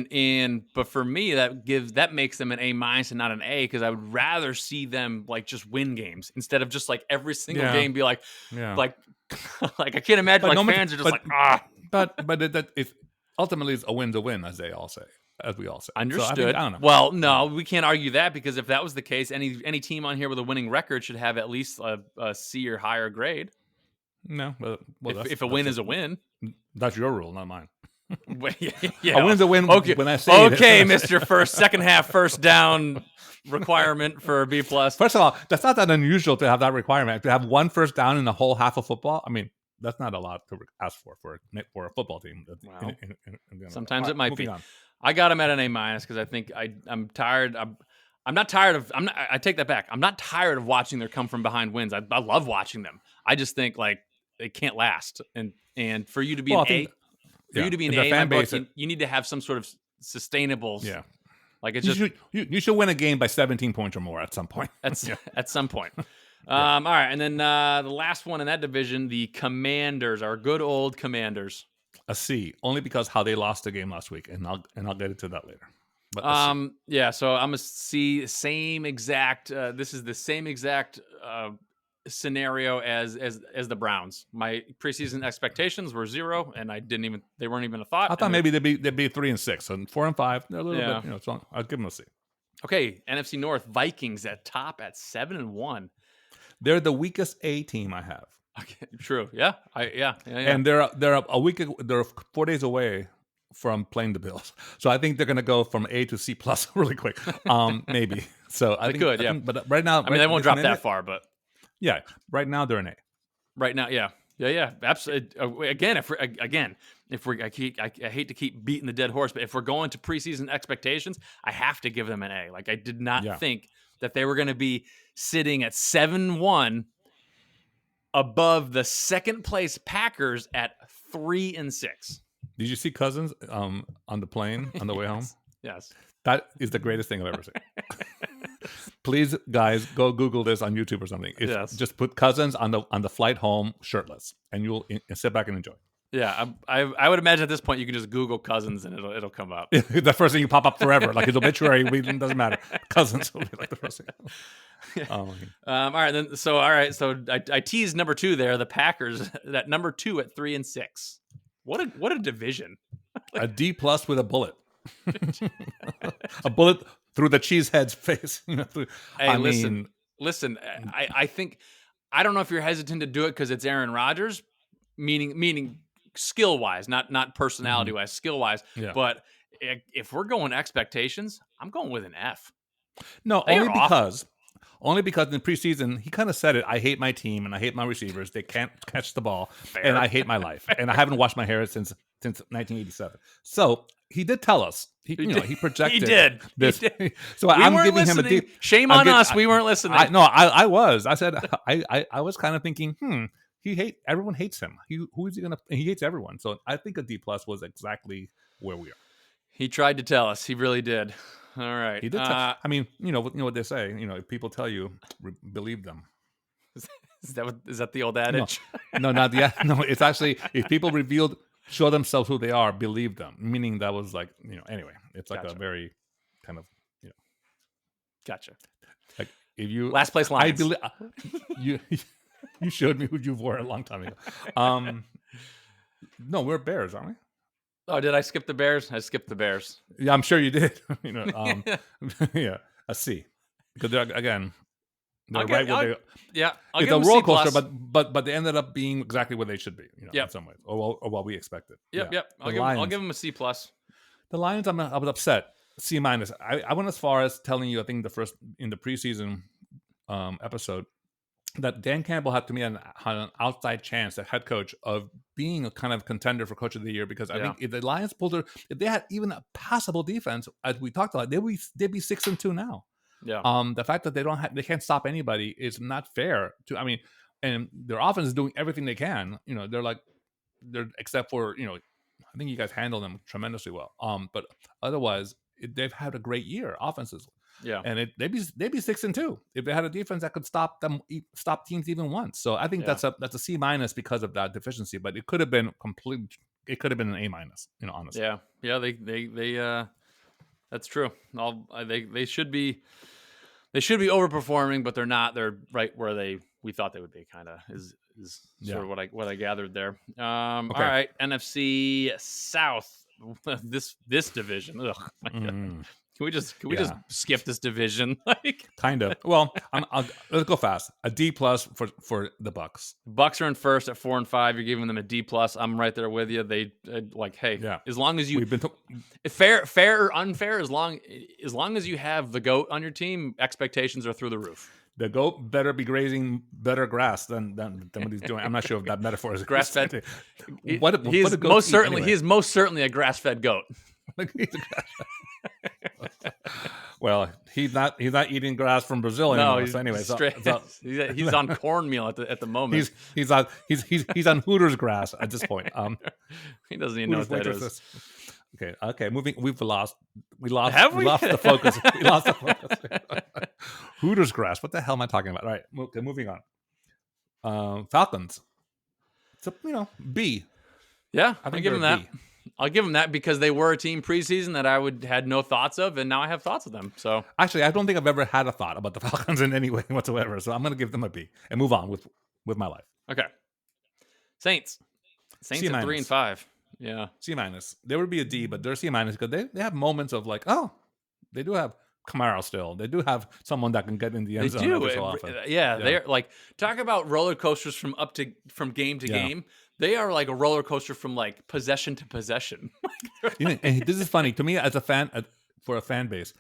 but for me that makes them an A- and not an A, because I would rather see them just win games instead of just every single game be like I can't imagine fans are just but it ultimately is a win's a win, as we all say. Understood. So I don't know. Well, no, we can't argue that, because if that was the case, any team on here with a winning record should have at least a C or higher grade. No, if a win is a win, that's your rule, not mine. Yeah. A win's a win. Okay, when I say Mr. Second half first down requirement for a B+. First of all, that's not that unusual to have that requirement. To have one first down in the whole half of football, I mean, that's not a lot to ask for a football team. Wow. Sometimes it might be. On. I got him at an A- because I think I'm tired. I take that back. I'm not tired of watching their come from behind wins. I love watching them. I just think it can't last. And for you to be an A, you need to have some sort of sustainable. Yeah. It's just you should win a game by 17 points or more at some point. At some point. All right, and then the last one in that division, the Commanders, our good old Commanders. A C, only because how they lost the game last week, and I'll get into that later. But so I'm a C. Same exact. This is the same exact scenario as the Browns. My preseason expectations were 0, and they weren't even a thought. I thought maybe they'd be 3 and 6, and 4 and 5. They're a little bit, so I'll give them a C. Okay, NFC North, Vikings at top at 7-1. They're the weakest A team I have. Okay, true. Yeah. And they're they're 4 days away from playing the Bills. So I think they're going to go from A to C plus really quick. Maybe. So I think, but right now, they won't drop that far, but yeah, right now they're an A. Right now, yeah, absolutely. Again, if we're I hate to keep beating the dead horse, but if we're going to preseason expectations, I have to give them an A. Like I did not think that they were going to be sitting at 7-1 above the second place Packers at 3-6. Did you see Cousins on the plane on the way home? Yes. That is the greatest thing I've ever seen. Please, guys, go Google this on YouTube or something. Just put Cousins on the flight home shirtless, and you'll sit back and enjoy. Yeah, I would imagine at this point you can just Google Cousins and it'll come up. The first thing you pop up forever, like his obituary, it doesn't matter. Cousins will be like the first thing. All right, so I teased number 2 there, the Packers at number 2 at 3-6. What a division. A D plus with a bullet. A bullet through the cheesehead's face. Listen. I think I don't know if you're hesitant to do it because it's Aaron Rodgers, meaning skill wise, not personality wise, skill wise. Yeah. But if we're going expectations, I'm going with an F. No, only because in the preseason he kind of said it. I hate my team and I hate my receivers. They can't catch the ball, and I hate my life. And I haven't washed my hair since 1987. So he did tell us. He projected. He did. This. He did. So I'm giving him a D. Shame on us. We weren't listening. I was. I said I was kind of thinking. Everyone hates him. Who is he gonna? He hates everyone. So I think a D plus was exactly where we are. He tried to tell us. He really did. All right. He did. I mean, you know what they say. If people tell you, believe them. Is that the old adage? No, not the. No, it's actually if people show themselves who they are, believe them. Meaning that was like Anyway, it's like a very kind of Gotcha. Like if you last place Lions. I believe you showed me who you were a long time ago. No, we're Bears, aren't we? Oh, did I skip the Bears? I skipped the Bears. Yeah, I'm sure you did. Yeah, a C. Because they're right where they. Yeah, it's a roller coaster, but they ended up being exactly where they should be. In some ways, or what we expected. Yep. I'll give them a C plus. The Lions, I was upset. C minus. I went as far as telling you. I think in the preseason episode, that Dan Campbell had an outside chance, the head coach, of being a kind of contender for coach of the year, because I think if the Lions if they had even a passable defense, as we talked about, they'd be 6-2 now. Yeah. The fact that they can't stop anybody is not fair to. I mean, and their offense is doing everything they can. They're except for I think you guys handle them tremendously well. But otherwise, they've had a great year offensively. Yeah, and they'd be 6-2 if they had a defense that could stop teams even once. So I think that's a C minus because of that deficiency. But it could have been It could have been an A minus. Honestly. Yeah. They that's true. They should be overperforming, but they're not. They're right where we thought they would be. Kind of is sort of what I gathered there. Okay. All right, NFC South. This division. Ugh, my God. Can we just skip this division? Kind of. Well, let's go fast. A D plus for the Bucks. Bucks are in first at 4-5. You're giving them a D plus. I'm right there with you. They as long as you fair or unfair, as long as you have the GOAT on your team, expectations are through the roof. The GOAT better be grazing better grass than what he's doing. I'm not sure if that metaphor is grass fed. He is most certainly a grass fed goat. Well, he's not eating grass from Brazil anymore. So anyway, he's on cornmeal at the moment. He's on Hooters grass at this point. He doesn't even know what that is. Okay. We lost the focus. We lost the focus. Hooters grass. What the hell am I talking about? All right. Okay, moving on. Falcons. So B. Yeah, I give them that. B. I'll give them that because they were a team preseason that I had no thoughts of, and now I have thoughts of them. So actually, I don't think I've ever had a thought about the Falcons in any way whatsoever. So I'm going to give them a B and move on with my life. Okay. Saints at 3-5. Yeah. C minus. There would be a D, but they're C minus because they have moments of like, oh, they do have Kamara still. They do have someone that can get in the end zone every so often. Yeah, they're like, talk about roller coasters from game to game. They are like a roller coaster from like possession to possession. And this is funny to me as a fan, for a fan base.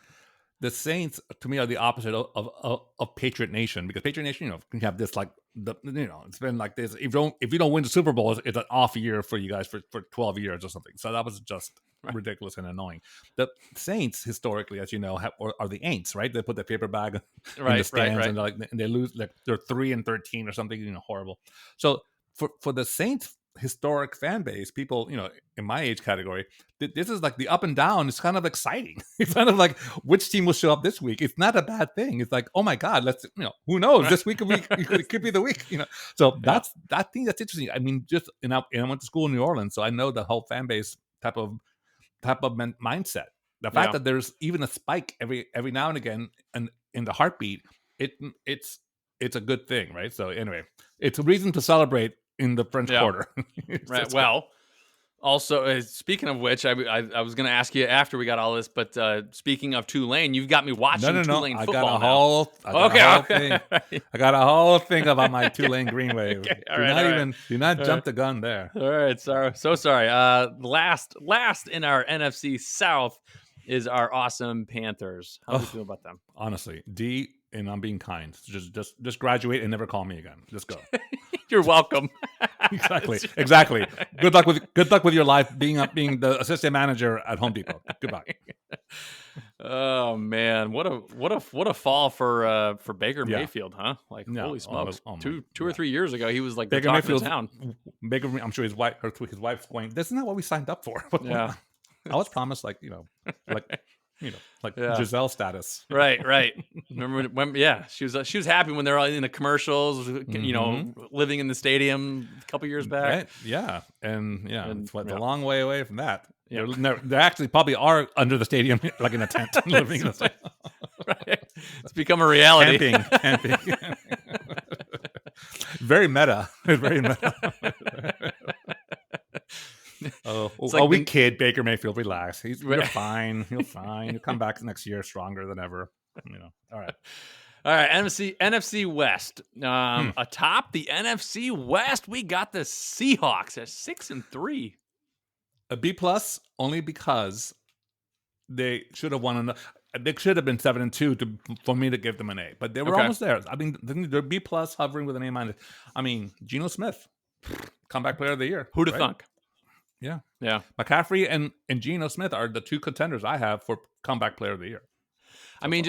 The Saints, to me, are the opposite of Patriot Nation, because Patriot Nation, can have this like it's been like this. If you don't win the Super Bowl, it's an off year for you guys for 12 years or something. So that was just ridiculous and annoying. The Saints, historically, as you know, are the Aints, right? They put the paper bag in the stands, and they lose. Like they're 3-13 or something, horrible. So for the Saints historic fan base, people, in my age category, this is like the up and down. It's kind of exciting. It's kind of like which team will show up this week. It's not a bad thing. It's like, oh my God, let's, who knows? This week it could be the week, So that's interesting. I mean, and I went to school in New Orleans, so I know the whole fan base type of mindset. The fact that there's even a spike every now and again, and in the heartbeat, it's a good thing, right? So anyway, it's a reason to celebrate in the French Quarter. Right. Well, also, speaking of which, I was going to ask you after we got all this, but speaking of Tulane, you've got me watching Tulane football I got a whole thing about my Tulane Green Wave. Do not jump the gun there. All right. So sorry. Last in our NFC South is our awesome Panthers. How do you feel about them? Honestly, and I'm being kind. Just graduate and never call me again. Just go. You're welcome. Exactly. Good luck with your life being the assistant manager at Home Depot. Goodbye. Oh man, what a fall for Baker Mayfield, huh? Like holy smokes! Two or 3 years ago, he was like Baker Mayfield town. Baker, I'm sure his wife's going, "This is not what we signed up for." Yeah, I was promised Giselle status. Right. Remember when? Yeah, she was happy when they were all in the commercials, living in the stadium a couple years back. Right? Yeah, and it's a long way away from that. Yeah. They actually probably are under the stadium, like in a tent, living in the right. It's become a reality. Camping. Very meta. Very meta. We kid Baker Mayfield. Relax. You're fine. He'll fine. He'll come back next year stronger than ever. All right. NFC West. Atop the NFC West, we got the Seahawks at 6-3. A B+ only because they should have won. They should have been 7-2 for me to give them an A, but they were almost there. I mean, they're B+ hovering with an A-. I mean, Geno Smith, comeback player of the year. Who'd have thunk? Yeah. McCaffrey and Geno Smith are the two contenders I have for comeback player of the year. I mean,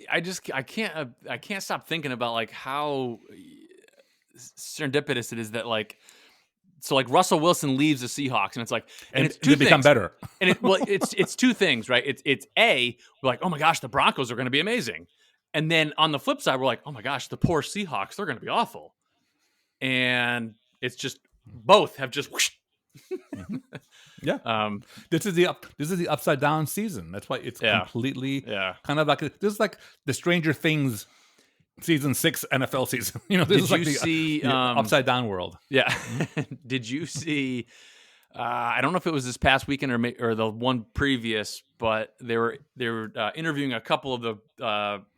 I can't stop thinking about like how serendipitous it is that like Russell Wilson leaves the Seahawks, and it's like, and it's two things. Become better. And it's two things, right? It's we're like, oh my gosh, the Broncos are going to be amazing, and then on the flip side, we're like, oh my gosh, the poor Seahawks, they're going to be awful, and it's just both have just. Whoosh. Yeah. This is the upside down season. That's why it's completely kind of like this is like the Stranger Things season 6 NFL season. This is like the upside down world. Yeah. Did you see? I don't know if it was this past weekend or the one previous, but they were interviewing a couple of the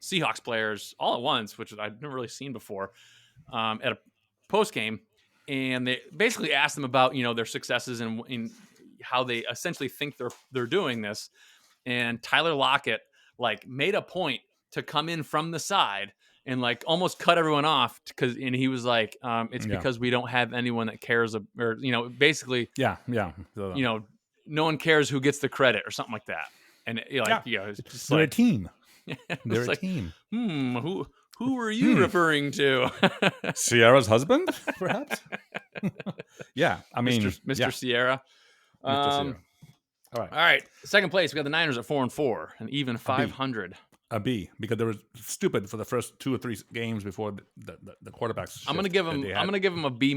Seahawks players all at once, which I'd never really seen before, at a post game. And they basically asked them about, their successes and in how they essentially think they're doing this. And Tyler Lockett made a point to come in from the side and almost cut everyone off and he was like, it's because we don't have anyone that cares or basically no one cares who gets the credit or something like that. And it's just they're a team. They're a team. Who were you referring to? Sierra's husband, perhaps? Yeah, I mean, Mr. Sierra. Mr. Sierra. All right. Second place, we got the Niners at 4-4, and even 500. A B, because they were stupid for the first 2 or 3 games before the quarterbacks. I'm gonna give them a B-,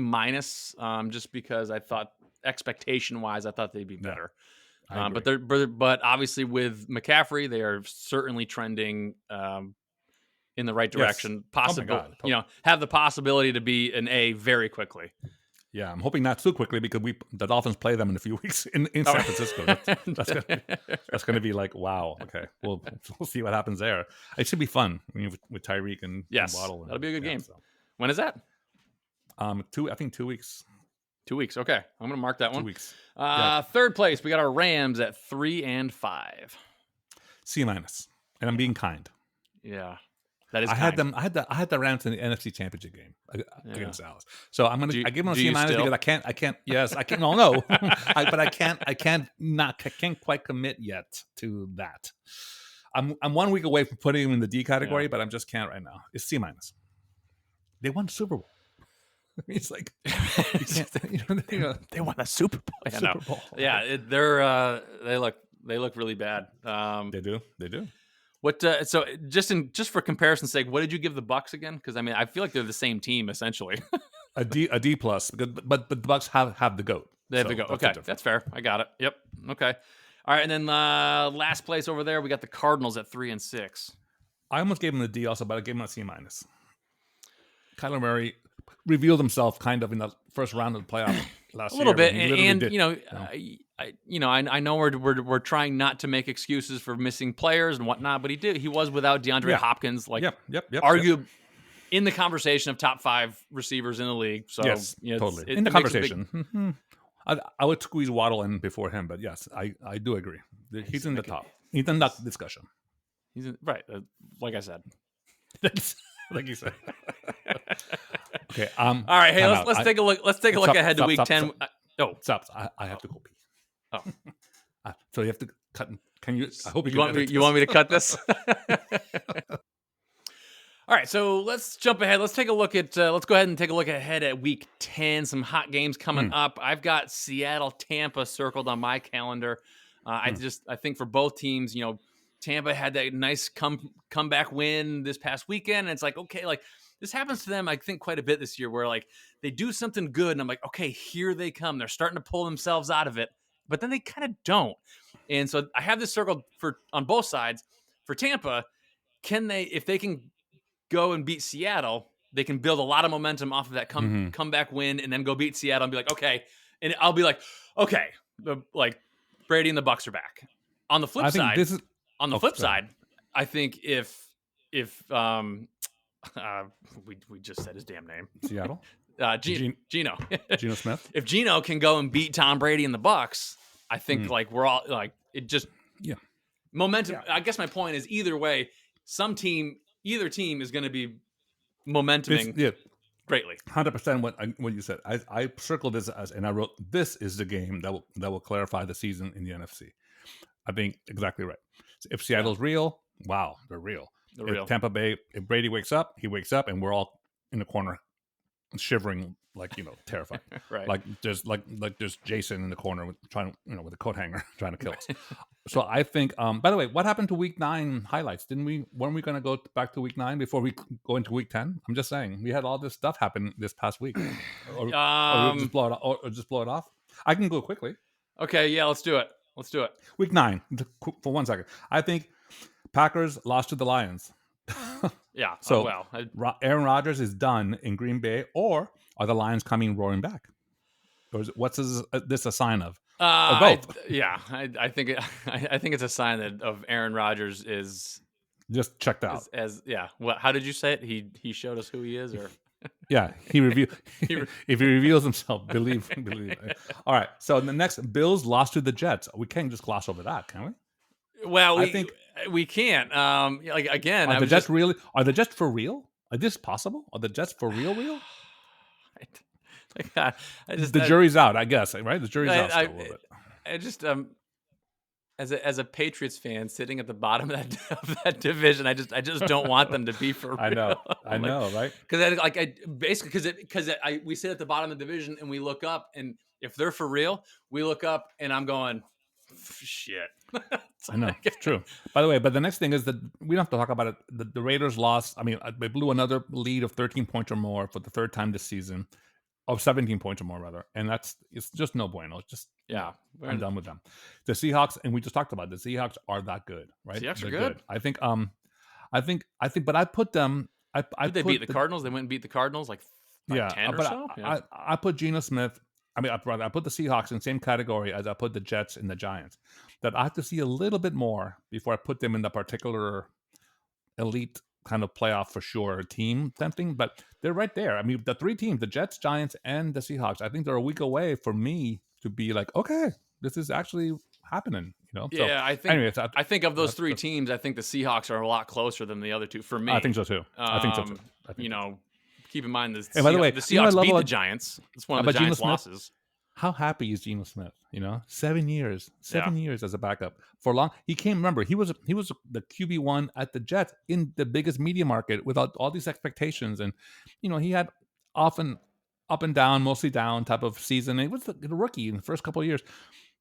just because I thought expectation-wise, I thought they'd be better. But obviously with McCaffrey, they are certainly trending. In the right direction, possible, have the possibility to be an A very quickly. Yeah, I'm hoping not too quickly because the Dolphins play them in a few weeks in San Francisco. That's going to be like, wow. Okay, we'll see what happens there. It should be fun with Tyreek and Waddle. That'll be a good game. So. When is that? I think 2 weeks. 2 weeks. Okay, I'm going to mark that 2 one. weeks. Third place, we got our Rams at 3 and 5. C-, and I'm being kind. Yeah. That is I had the Rams in the NFC Championship game against Dallas. So I give them a C- because I can't. Yes, I can't. No. But I can't quite commit yet to that. I'm 1 week away from putting him in the D category, but I just can't right now. It's C-. They won the Super Bowl. It's like they won a Super Bowl. Super Bowl. Yeah, they look really bad. They do. What? So just for comparison's sake, what did you give the Bucs again? Because I mean, I feel like they're the same team essentially. a D plus, but the Bucs have the GOAT. They have the GOAT. Okay, that's fair. I got it. Yep. Okay. All right, and then last place over there, we got the Cardinals at 3 and 6. I almost gave them a D also, but I gave them a C-. Kyler Murray revealed himself kind of in the first round of the playoff last year. A little bit, and I know we're trying not to make excuses for missing players and whatnot, but he was without DeAndre Hopkins, arguably in the conversation of top 5 receivers in the league. So yes, totally in the conversation. I would squeeze Waddle in before him, but yes, I do agree. He's in the top. He's in that discussion. He's right, like I said. Like you said. Okay. All right. Hey, let's take a look. Let's take a look ahead to week 10. Stop. I have to go pee. Oh. So you have to cut. Can you? I hope you want me. You want me to cut this? All right. So let's jump ahead. Let's take a look at. Let's go ahead and take a look ahead at week 10. Some hot games coming up. I've got Seattle, Tampa circled on my calendar. I think for both teams, Tampa had that nice comeback win this past weekend. And it's like, okay, like this happens to them, I think, quite a bit this year where like they do something good and I'm like, okay, here they come. They're starting to pull themselves out of it, but then they kind of don't. And so I have this circled on both sides. For Tampa, if they can go and beat Seattle, they can build a lot of momentum off of that comeback win and then go beat Seattle and be like, okay. And I'll be like, okay, like Brady and the Bucs are back. On the flip side, on the flip side, I think if we just said his damn name, Seattle, Geno Smith. If Geno can go and beat Tom Brady and the Bucs, I think like we're all like it just momentum. Yeah. I guess my point is either way, either team is going to be momentuming greatly. 100% what you said. I circled this and I wrote this is the game that will clarify the season in the NFC. I think exactly right. If Seattle's real, wow, they're real. If Tampa Bay, if Brady wakes up, he wakes up, and we're all in the corner, shivering, like terrified. Right. Like there's Jason in the corner with a coat hanger trying to kill us. So I think. By the way, what happened to Week 9 highlights? Weren't we going to go back to Week 9 before we go into Week 10? I'm just saying we had all this stuff happen this past week. Or just blow it off. I can go quickly. Okay, yeah, let's do it. Week 9, for 1 second. I think Packers lost to the Lions. Yeah. So Aaron Rodgers is done in Green Bay, or are the Lions coming roaring back? Or what's this a sign of? Or both? I think it's a sign of Aaron Rodgers is just checked out. What? How did you say it? He showed us who he is, or yeah, if he reveals himself, believe it. All right. So the next, Bills lost to the Jets. We can't just gloss over that, can we? Well, I think we can't. Like again, are the Jets really? Are the Jets for real? Is this possible? Are the Jets for real? The jury's out, I guess. Right? The jury's out still a little bit. I just as a Patriots fan sitting at the bottom of that division, I just don't want them to be for real. I know, right? Because we sit at the bottom of the division and we look up, and if they're for real, we look up and I'm going, shit. I know, it's true. By the way, but the next thing is that we don't have to talk about it. The Raiders lost. I mean, they blew another lead of 13 points or more for the third time this season, of 17 points or more rather, and it's just no bueno. It's just I'm done with them. The Seahawks, and we just talked about the Seahawks are that good, right? Seahawks are good. I think, but I put them. Did they beat the Cardinals? They went and beat the Cardinals like 10 or but so. Yeah. I put Geno Smith. I mean, I put the Seahawks in the same category as I put the Jets and the Giants. That I have to see a little bit more before I put them in the particular elite kind of playoff for sure team something. But they're right there. I mean, the three teams, the Jets, Giants, and the Seahawks, I think they're a week away for me to be like, okay, this is actually happening. Yeah, So I think. anyways, I think of those three teams, I think the Seahawks are a lot closer than the other two for me. I think so too. I think so too. Keep in mind the And by the way, the Seahawks beat the Giants. It's one of the Giants' losses. How happy is Geno Smith? 7 years, 7 years as a backup for long. He came. Remember, he was the QB1 at the Jets in the biggest media market without all these expectations, and he had often up and down, mostly down type of season. And he was a rookie in the first couple of years.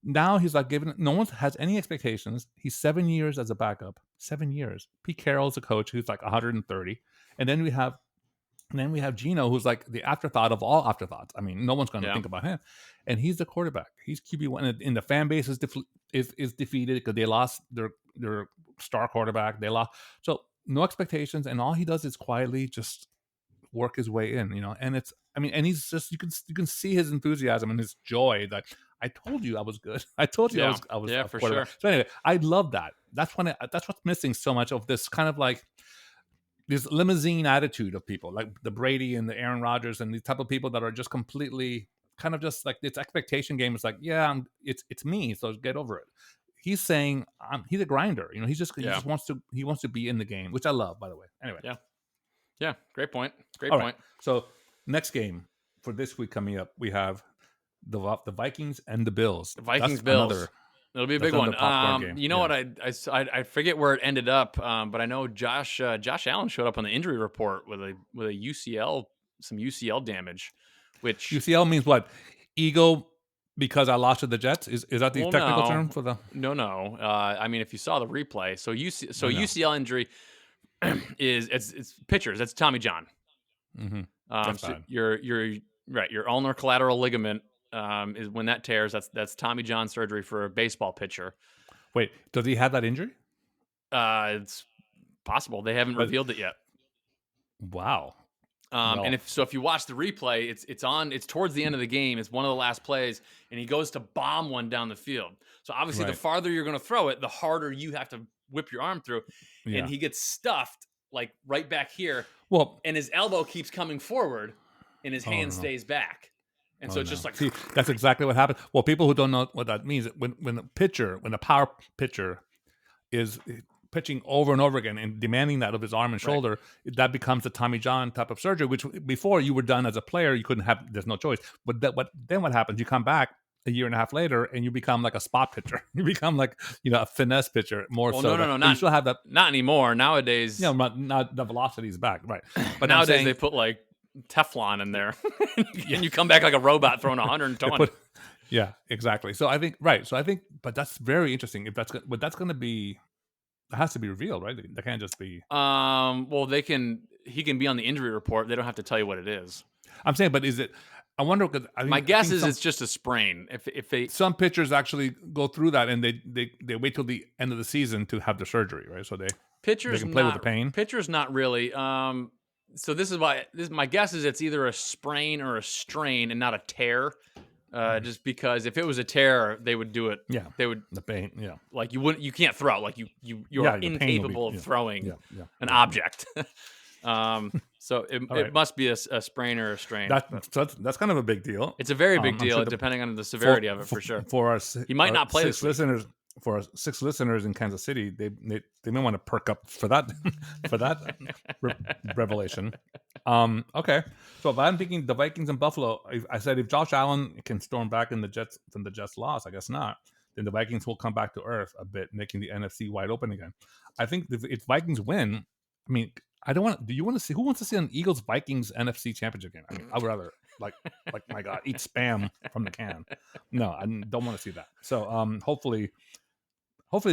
Now he's like no one has any expectations. He's 7 years as a backup. 7 years. Pete Carroll's a coach who's like 130, and then we have Geno, who's like the afterthought of all afterthoughts. I mean, no one's going to think about him, and he's the quarterback. He's QB1, and the fan base is defeated because they lost their star quarterback. They lost, so no expectations, and all he does is quietly just work his way in. And it's, I mean, and he's just you can see his enthusiasm and his joy. That I told you I was good. I told you I was for sure. So anyway, I love that. That's what's missing so much of this kind of like this limousine attitude of people like the Brady and the Aaron Rodgers and these type of people that are just completely kind of just like this expectation game. It's like, it's me, so get over it. He's saying he's a grinder. He just wants to be in the game, which I love, by the way. Anyway, yeah, great point. Great point. So next game for this week coming up, we have the Vikings and the Bills. The Vikings Bills. It'll be a big one. You know what? I forget where it ended up, but I know Josh Allen showed up on the injury report with a UCL, some UCL damage. Which UCL means what? Ego because I lost to the Jets. Is that the technical term for the? No. I mean, if you saw the replay, UCL injury is it's pitchers. That's Tommy John. Mm-hmm. So you're right. Your ulnar collateral ligament. Is when that tears. That's Tommy John surgery for a baseball pitcher. Wait, does he have that injury? It's possible. They haven't revealed it yet. Wow. And if you watch the replay, it's towards the end of the game. It's one of the last plays, and he goes to bomb one down the field. So obviously, the farther you're going to throw it, the harder you have to whip your arm through. Yeah. And he gets stuffed like right back here. Well, and his elbow keeps coming forward, and his hand stays back. And so it's just like... See, that's exactly what happened. Well, people who don't know what that means, when the power pitcher is pitching over and over again and demanding that of his arm and shoulder, that becomes the Tommy John type of surgery, which before you were done as a player, you couldn't have, there's no choice. But then what happens? You come back a year and a half later and you become like a spot pitcher. You become like, a finesse pitcher more. Well, so. No, you still have that. Not anymore. Nowadays. Not the velocity is back. Right. But nowadays they put like Teflon in there and you come back like a robot throwing 120. Yeah, exactly. So I think, but that's very interesting. If that's going to be, it has to be revealed, right? They can't just be. Well, he can be on the injury report. They don't have to tell you what it is. I'm saying, but is it? I wonder because my guess is it's just a sprain. If some pitchers actually go through that and they wait till the end of the season to have the surgery, right? So they can play with the pain. Pitchers not really. So this is why my guess is it's either a sprain or a strain and not a tear. Just because if it was a tear, they would do it. Yeah, they would the pain. Yeah, like you can't throw. Like you're incapable of throwing an object. So it must be a sprain or a strain. That's kind of a big deal. It's a very big deal, depending on the severity of it, for sure. For he might not play this listeners. For our 6 listeners in Kansas City, they may want to perk up for that revelation. Okay, so if I'm thinking the Vikings and Buffalo, I said if Josh Allen can storm back in the Jets loss, I guess not. Then the Vikings will come back to earth a bit, making the NFC wide open again. I think if Vikings win, I mean, I don't want. Do you want to see who wants to see an Eagles Vikings NFC championship game? I mean, I would rather like my God, eat spam from the can. No, I don't want to see that. So hopefully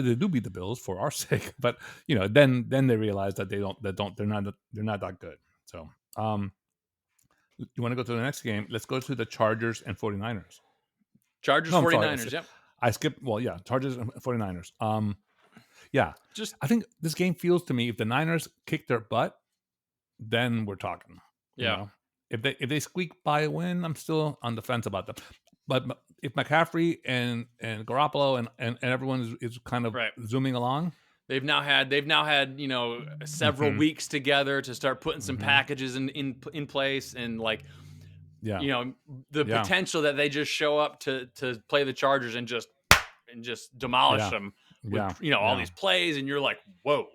they do beat the Bills for our sake, but then they realize that they're not that good. So you want to go to the next game? Let's go to the Chargers and 49ers. Chargers 49ers, yep. I skipped. Well, yeah, Chargers and 49ers. Yeah, I think this game feels to me if the Niners kick their butt, then we're talking. Yeah. if they squeak by a win, I'm still on the fence about them. But if McCaffrey and Garoppolo and everyone is kind of zooming along, they've now had several weeks together to start putting some packages in place, and like the potential that they just show up to play the Chargers and just demolish them with all these plays, and you're like, whoa,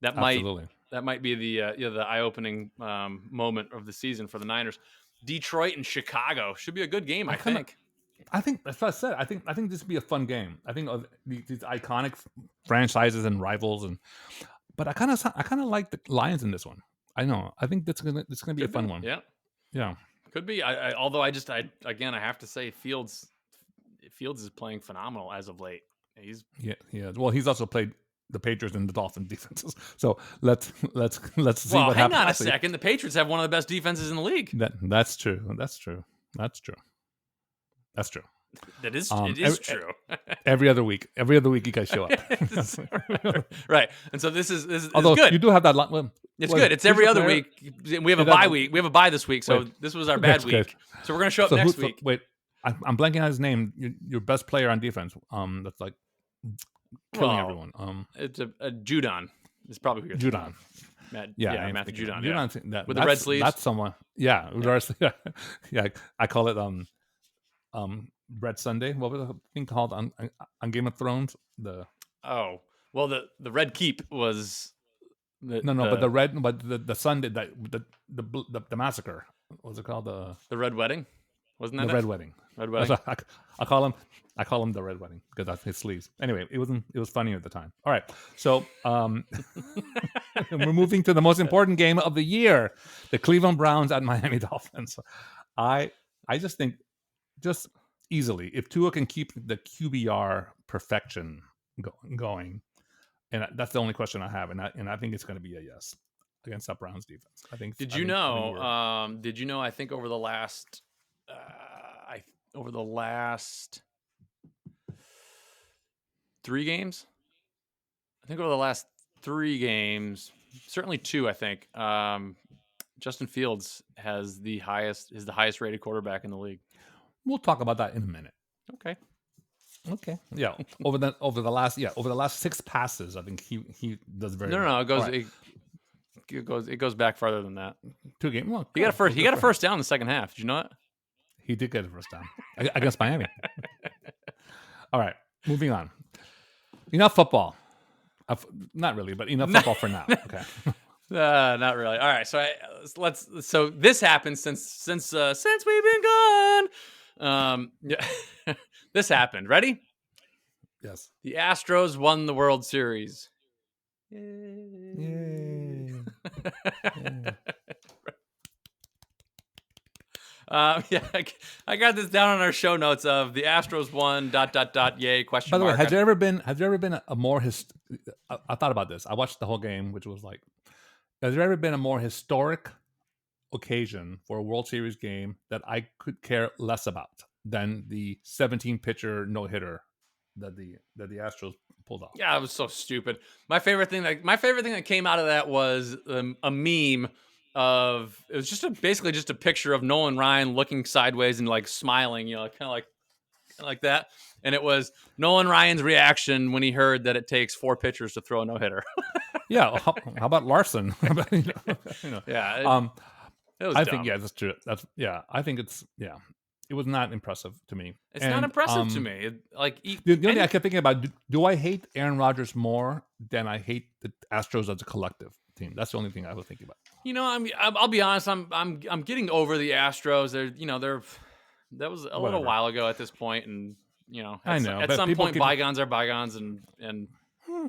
that might be the eye-opening moment of the season for the Niners. Detroit and Chicago should be a good game. I think that's what I said. I think this would be a fun game. I think of these iconic franchises and rivals, but I kind of like the Lions in this one. I know. I think it's gonna be a fun one. Yeah, could be. Although I have to say Fields is playing phenomenal as of late. Well, he's also played the Patriots and the Dolphins defenses. So let's see what happens. Hang on a second. The Patriots have one of the best defenses in the league. That's true. It is true. every other week, you guys show up. Right. And so this is although good. You do have that. Well, it's good. It's every other week. We have a bye week. We have a bye this week. So this was our bad week. Good. So we're going to show up next week. Wait, I'm blanking on his name. Your best player on defense. That's like killing everyone. It's a Judon. It's probably who Judon. Matthew Judon. Judon with the red sleeves. That's someone. Yeah. Yeah. I call it Red Sunday. What was the thing called on Game of Thrones? The Red Keep was but the Sunday the massacre. What was it called? The Red Wedding. Wasn't that the Red Wedding? Red Wedding. I call him the Red Wedding because that's his sleeves. Anyway, it was funny at the time. All right, so we're moving to the most important game of the year: the Cleveland Browns at Miami Dolphins. I just think just easily if Tua can keep the QBR perfection going, and that's the only question I have, and I think it's going to be a yes against that Browns defense. I think. Did you know? I think over the last. Over the last 3 games, certainly 2, I think. Justin Fields is the highest rated quarterback in the league. We'll talk about that in a minute. Okay. Yeah. Over the last 6 passes, I think he does very well. No, it goes back farther than that. 2 games. Well, he got a first down in the second half. Did you know it? He did get a first down against Miami. All right, moving on. Enough football. Not really, but enough football for now. Okay. Not really. All right, so this happened since we've been gone. This happened. Ready? Yes. The Astros won the World Series. Yay. I got this down on our show notes of the Astros won ... Yay ? Question By the way, mark. has there ever been a more I thought about this. I watched the whole game, which was like, has there ever been a more historic occasion for a World Series game that I could care less about than the 17 pitcher no hitter that the Astros pulled off? Yeah, it was so stupid. My favorite thing that came out of that was a meme. It was basically just a picture of Nolan Ryan looking sideways and like smiling, kind of like that. And it was Nolan Ryan's reaction when he heard that it takes 4 pitchers to throw a no hitter. Yeah, how about Larson? Yeah, it was. I think that's true. I think it was not impressive to me. It's not impressive to me. The only thing I kept thinking about: do I hate Aaron Rodgers more than I hate the Astros as a collective team? That's the only thing I was thinking about. I'll be honest. I'm getting over the Astros. That was a little while ago at this point, and I know. At some point, bygones are bygones, and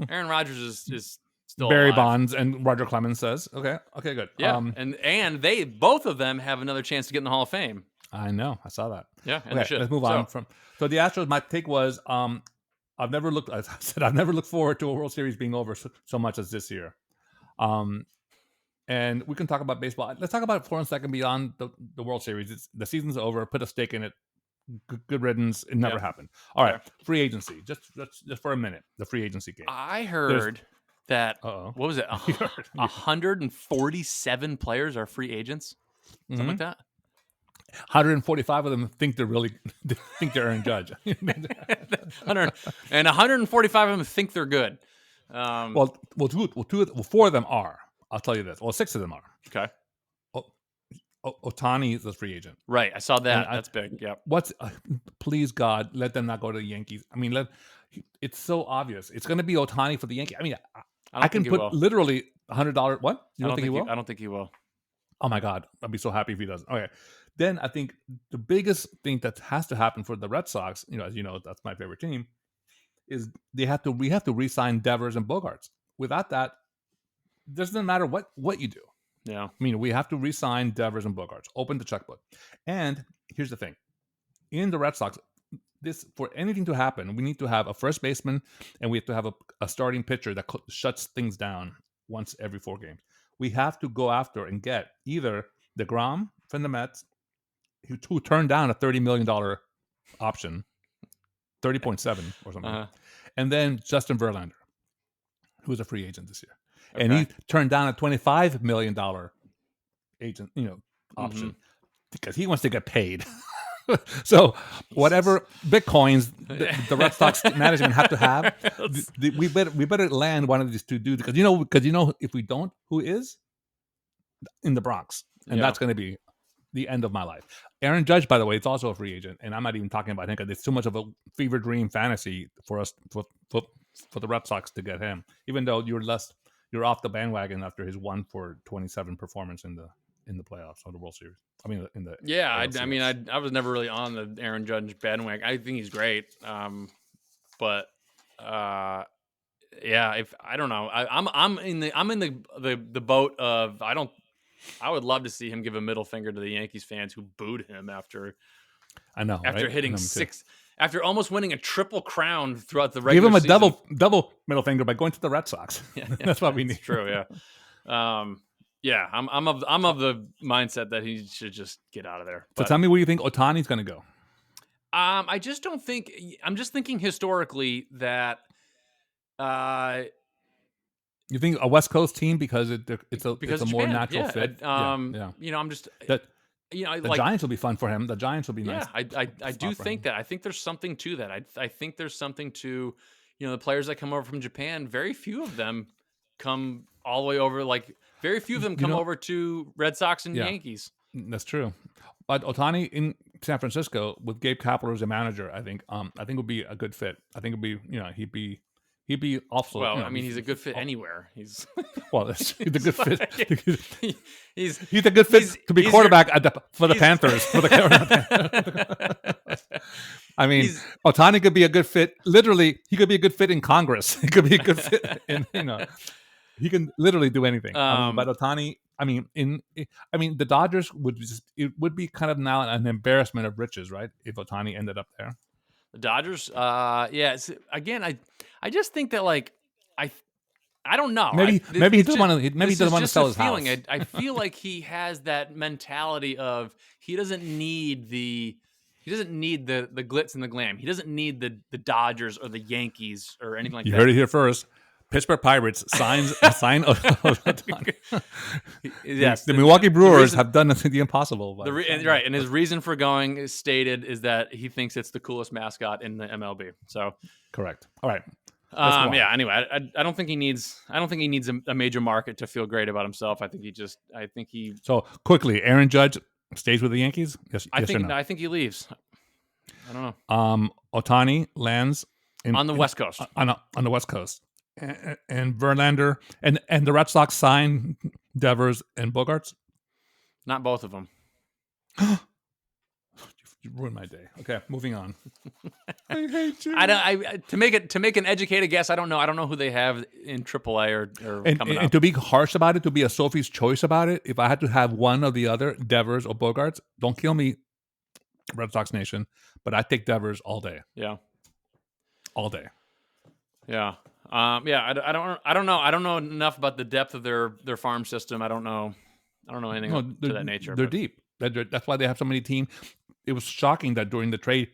Aaron Rodgers is still Barry alive. Bonds and Roger Clemens says, okay, good. Yeah, and they both of them have another chance to get in the Hall of Fame. I know. I saw that. Yeah, and they should. Let's move on So the Astros. My take was, I've never looked forward to a World Series being over so much as this year. And we can talk about baseball. Let's talk about it for a second beyond the World Series. The season's over. Put a stake in it. Good riddance. It never happened. All right. Free agency. Just for a minute. The free agency game. I heard that. What was it? 147 players are free agents. something like that. 145 of them think they're Aaron Judge. 145 of them think they're good. Well, 4 of them are. I'll tell you this. Well, 6 of them are. Okay. Ohtani is a free agent. Right. I saw that. That's big. Yeah. Please God, let them not go to the Yankees. I mean, it's so obvious. It's going to be Ohtani for the Yankees. I mean, I can put literally $100. What? You don't think he will? I don't think he will. Oh my God. I'd be so happy if he doesn't. Okay. Then I think the biggest thing that has to happen for the Red Sox, as you know, that's my favorite team, is we have to re-sign Devers and Bogarts. Without that, it doesn't matter what you do. Yeah. I mean, we have to re-sign Devers and Bogarts. Open the checkbook. And here's the thing. In the Red Sox, for anything to happen, we need to have a first baseman and we have to have a starting pitcher that shuts things down once every 4 games. We have to go after and get either DeGrom from the Mets, who turned down a $30 million option, 30.7 or something, and then Justin Verlander, who is a free agent this year. Okay. And he turned down a $25 million agent, option because he wants to get paid. So whatever Bitcoins the Red Sox management have to have, we better land one of these 2 dudes because if we don't, who is in the Bronx, and that's going to be the end of my life. Aaron Judge, by the way, it's also a free agent, and I'm not even talking about him because it's too much of a fever dream fantasy for us for the Red Sox to get him. Even though you're off the bandwagon after his 1-for-27 performance in the playoffs or the World Series. I mean, in the I was never really on the Aaron Judge bandwagon. I think he's great, but if I don't know, I'm in the boat of I would love to see him give a middle finger to the Yankees fans who booed him after hitting 6 after almost winning a triple crown throughout the regular season. Give him a double middle finger by going to the Red Sox. That's what we need. True, yeah. I'm of the mindset that he should just get out of there. So tell me where you think Ohtani's going to go. I just don't think. I'm just thinking historically that. You think a West Coast team because it's a more natural fit? I'm just the Giants will be fun for him. The Giants will be nice. I do think that. I think there's something to that. I think there's something to, the players that come over from Japan. Very few of them come all the way over. Like very few of them come over to Red Sox and Yankees. That's true. But Ohtani in San Francisco with Gabe Kapler as a manager, I think would be a good fit. I think he'd be also. Well, he's a good fit anywhere. He's he's a good fit. He's a good fit to be quarterback for the Panthers. Ohtani could be a good fit. Literally, he could be a good fit in Congress. He could be a good fit in. He can literally do anything. But Ohtani, the Dodgers would be kind of now an embarrassment of riches, right? If Ohtani ended up there. The Dodgers, again, I just think that I don't know. Maybe he doesn't want to. Maybe he doesn't want to sell his house. I feel like he has that mentality of he doesn't need the glitz and the glam. He doesn't need the Dodgers or the Yankees or anything like that. You heard it here first. Pittsburgh Pirates sign. Yes, the Milwaukee Brewers have done the impossible. Right, and his reason for going is stated is that he thinks it's the coolest mascot in the MLB. So correct. All right. Anyway, I don't think he needs a major market to feel great about himself. I think he. So quickly, Aaron Judge stays with the Yankees. Yes, I think he leaves. I don't know. Ohtani lands on the West Coast. On the West Coast. And Verlander and the Red Sox sign Devers and Bogarts? Not both of them. You ruined my day. Okay, moving on. I hate you. To make an educated guess. I don't know who they have in AAA or coming up. And to be harsh about it, to be a Sophie's choice about it, if I had to have one or the other, Devers or Bogarts, don't kill me, Red Sox Nation, but I take Devers all day. Yeah, all day. Yeah. I don't know. I don't know enough about the depth of their farm system. I don't know anything to that nature. They're deep. That's why they have so many teams. It was shocking that during the trade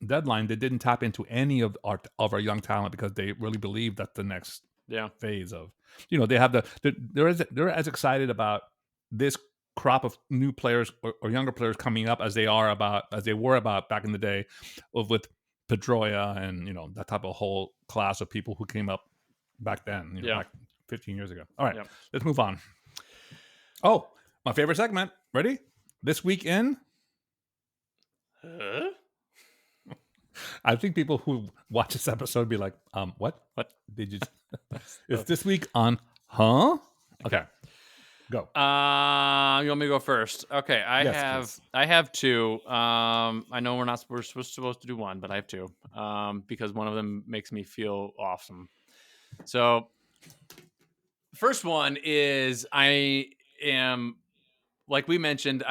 deadline they didn't tap into any of our young talent because they really believe that's the next phase of. They have they're as excited about this crop of new players or younger players coming up as they were about back in the day, with Pedroia and that type of whole class of people who came up back then, back 15 years ago. All right, let's move on. Oh, my favorite segment. Ready? This week in. I think people who watch this episode be like, what? What did you? It's this week on, huh? Okay, go. You want me to go first? Okay, I have two. I know we're supposed to do one, but I have two. Because one of them makes me feel awesome. So, first one is I am, like we mentioned,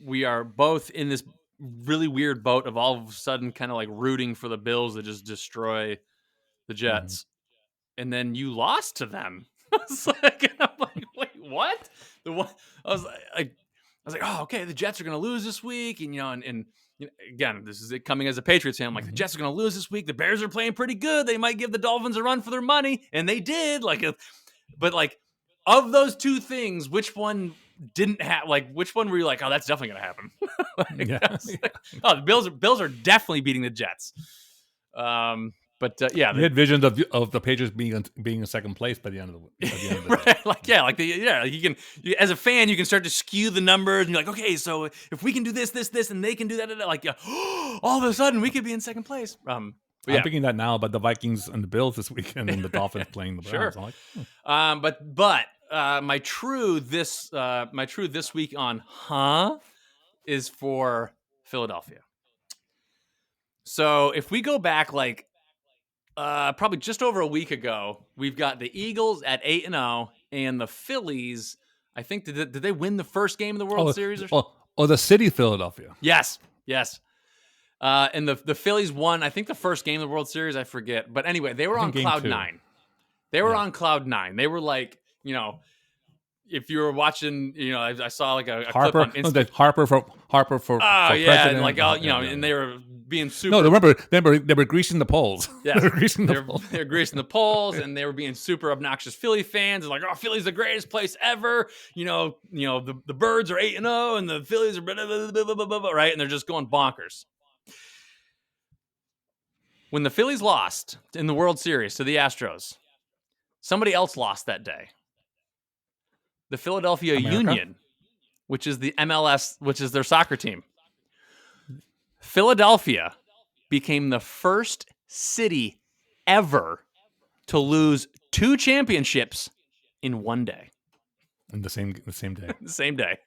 we are both in this really weird boat of all of a sudden kind of like rooting for the Bills to just destroy the Jets. And then you lost to them. I'm like, wait, what? I was like, oh, okay, the Jets are going to lose this week. And, and again, this is it coming as a Patriots fan. I'm like, the Jets are going to lose this week. The Bears are playing pretty good. They might give the Dolphins a run for their money. And they did. But of those two things, which one didn't have, which one were you like, oh, that's definitely going to happen? Oh, the Bills are definitely beating the Jets. But you had visions of the Patriots being in second place by the end of the day. You can, as a fan, you can start to skew the numbers and you're like, okay, so if we can do this, and they can do that, all of a sudden we could be in second place. I'm thinking that now about the Vikings and the Bills this weekend and the Dolphins playing the Browns. Sure. But my true this week on is for Philadelphia. So if we go back probably just over a week ago, we've got the Eagles at 8-0 and the Phillies. I think did they win the first game of the World Series or something? Oh, the city Philadelphia. Yes. And the Phillies won, I think, the first game of the World Series. I forget, but anyway, they were on cloud nine. They were on cloud nine. They were if you were watching, I saw a clip on Instagram. Harper for president. And they were being super. No, remember they were greasing the polls. Yes, they were greasing the polls, and they were being super obnoxious Philly fans. And Philly's the greatest place ever. The Birds are 8-0, and the Phillies are blah, blah, blah, blah, blah, blah, right, and they're just going bonkers. When the Phillies lost in the World Series to the Astros, somebody else lost that day. The Philadelphia Union, which is the MLS, which is their soccer team. Philadelphia became the first city ever to lose 2 championships in one day. In the same day. The same day.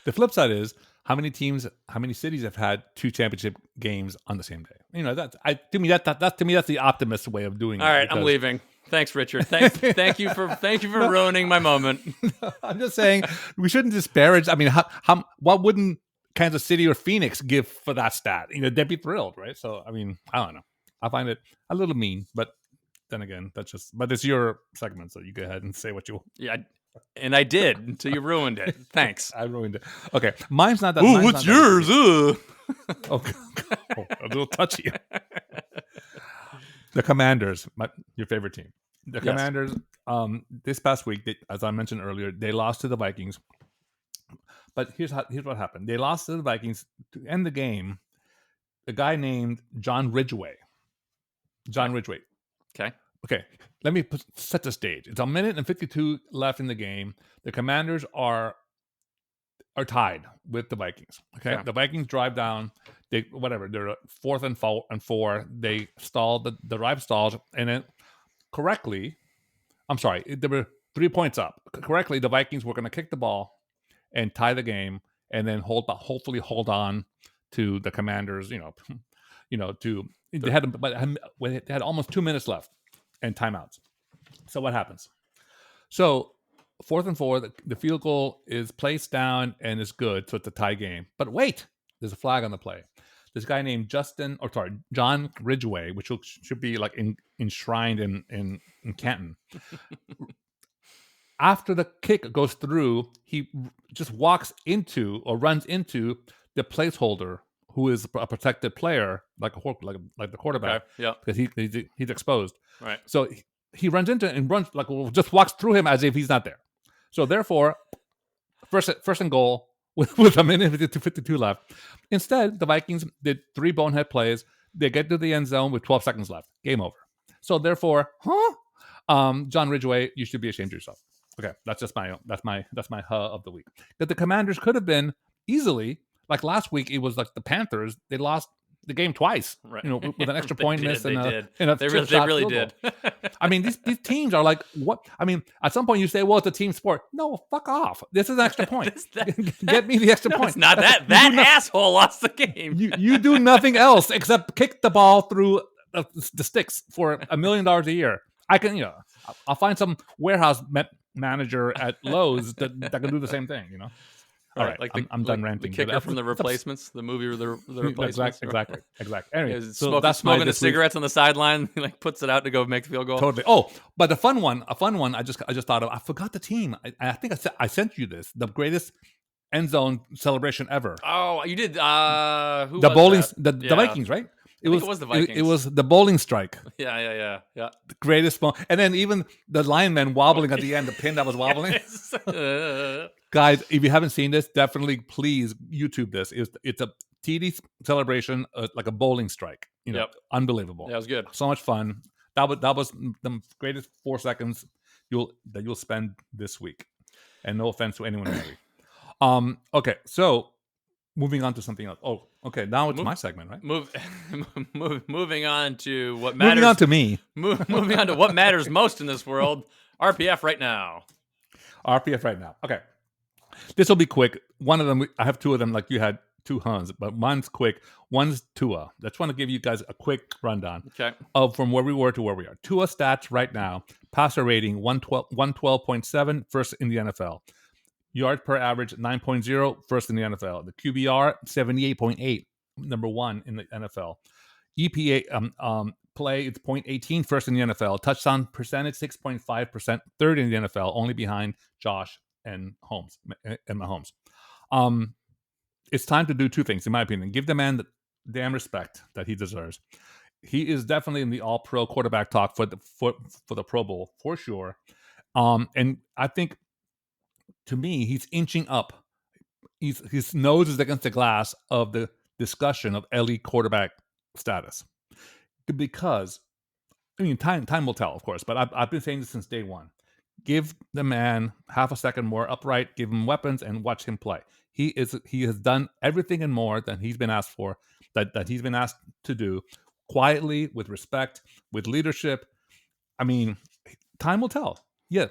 The flip side is how many cities have had 2 championship games on the same day? That's the optimist way of doing it. All right, I'm leaving. Thanks, Richard. Thank you for ruining my moment. I'm just saying we shouldn't disparage. I mean, what wouldn't Kansas City or Phoenix give for that stat? They'd be thrilled, right? So, I mean, I don't know. I find it a little mean, but then again, but it's your segment, so you go ahead and say what you. Yeah, and I did until you ruined it. Thanks. I ruined it. Okay, mine's not that. Ooh, what's yours? Okay, a little touchy. The Commanders, your favorite team. The Commanders, this past week, as I mentioned earlier, they lost to the Vikings. But here's what happened. They lost to the Vikings to end the game. A guy named John Ridgway. Okay. Let me set the stage. It's 1:52 left in the game. The Commanders are tied with the Vikings. Okay. The Vikings drive down. They're 4th and 4. They stalled. The drive stalled, and then correctly, I'm sorry, there were 3 points up. Correctly, the Vikings were going to kick the ball and tie the game, and then hopefully hold on to the Commanders. They had almost 2 minutes left and timeouts. So what happens? So 4th and 4, the field goal is placed down and is good, so it's a tie game. But wait, there's a flag on the play. This guy named John Ridgway, which should be enshrined in Canton. After the kick goes through, he just runs into the placeholder, who is a protected player, like the quarterback. Okay. Yeah, because he's exposed. Right. So he runs into and just walks through him as if he's not there. So therefore, First and goal with a minute 52 left. Instead, the Vikings did 3 bonehead plays. They get to the end zone with 12 seconds left. Game over. So therefore, John Ridgway, you should be ashamed of yourself. Okay, that's my of the week. That the Commanders could have been easily, like last week, it was like the Panthers. They lost the game twice, right? With an extra point miss they really did. I mean, these teams are like, what? I mean, at some point you say, well, it's a team sport. No, fuck off. This is an extra point. Get me the extra point. It's not that asshole lost the game. You do nothing else except kick the ball through the sticks for $1 million a year. I can, I'll find some warehouse manager at Lowe's that can do the same thing, All right, like I'm done ranting. The kicker from The Replacements, the movie with the Replacements. Exactly. Anyway, so that's smoking the cigarettes on the sideline, like puts it out to go make the field goal. Totally. Oh, but a fun one. I just thought of. I forgot the team. I think I sent you this. The greatest end zone celebration ever. Oh, you did. Who the was bowling? That? The Vikings, right? It was the Vikings. It was the bowling strike. Yeah. The greatest ball. And then even the lineman wobbling at the end, the pin that was wobbling. Guys, if you haven't seen this, definitely please YouTube this. It's a TD celebration, like a bowling strike. Unbelievable. Yeah, it was good. So much fun. That was the greatest 4 seconds you'll spend this week. And no offense to anyone really. Okay, so moving on to something else. Oh, okay. Now it's my segment, right? Moving on to what matters. Moving on to me. Moving on to what matters most in this world. RPF right now. Okay. This will be quick. One of them, I have 2 of them, like you had 2 Huns, but one's quick. One's Tua. I just want to give you guys a quick rundown. Okay. Of from where we were to where we are. Tua stats right now. Passer rating 112.7, first in the NFL. Yards per average 9.0, first in the NFL. The QBR 78.8, number 1 in the NFL. EPA play it's 0.18, first in the NFL. Touchdown percentage 6.5%, third in the NFL, only behind Josh and Mahomes. It's time to do 2 things, in my opinion. Give the man the damn respect that he deserves. He is definitely in the All-Pro quarterback talk for the Pro Bowl for sure. And I think, to me, he's inching up. His nose is against the glass of the discussion of elite quarterback status. Because, I mean, time will tell, of course, but I've been saying this since day one. Give the man half a second more upright, give him weapons, and watch him play. He has done everything and more than he's been asked for, that he's been asked to do, quietly, with respect, with leadership. I mean, time will tell. Yeah.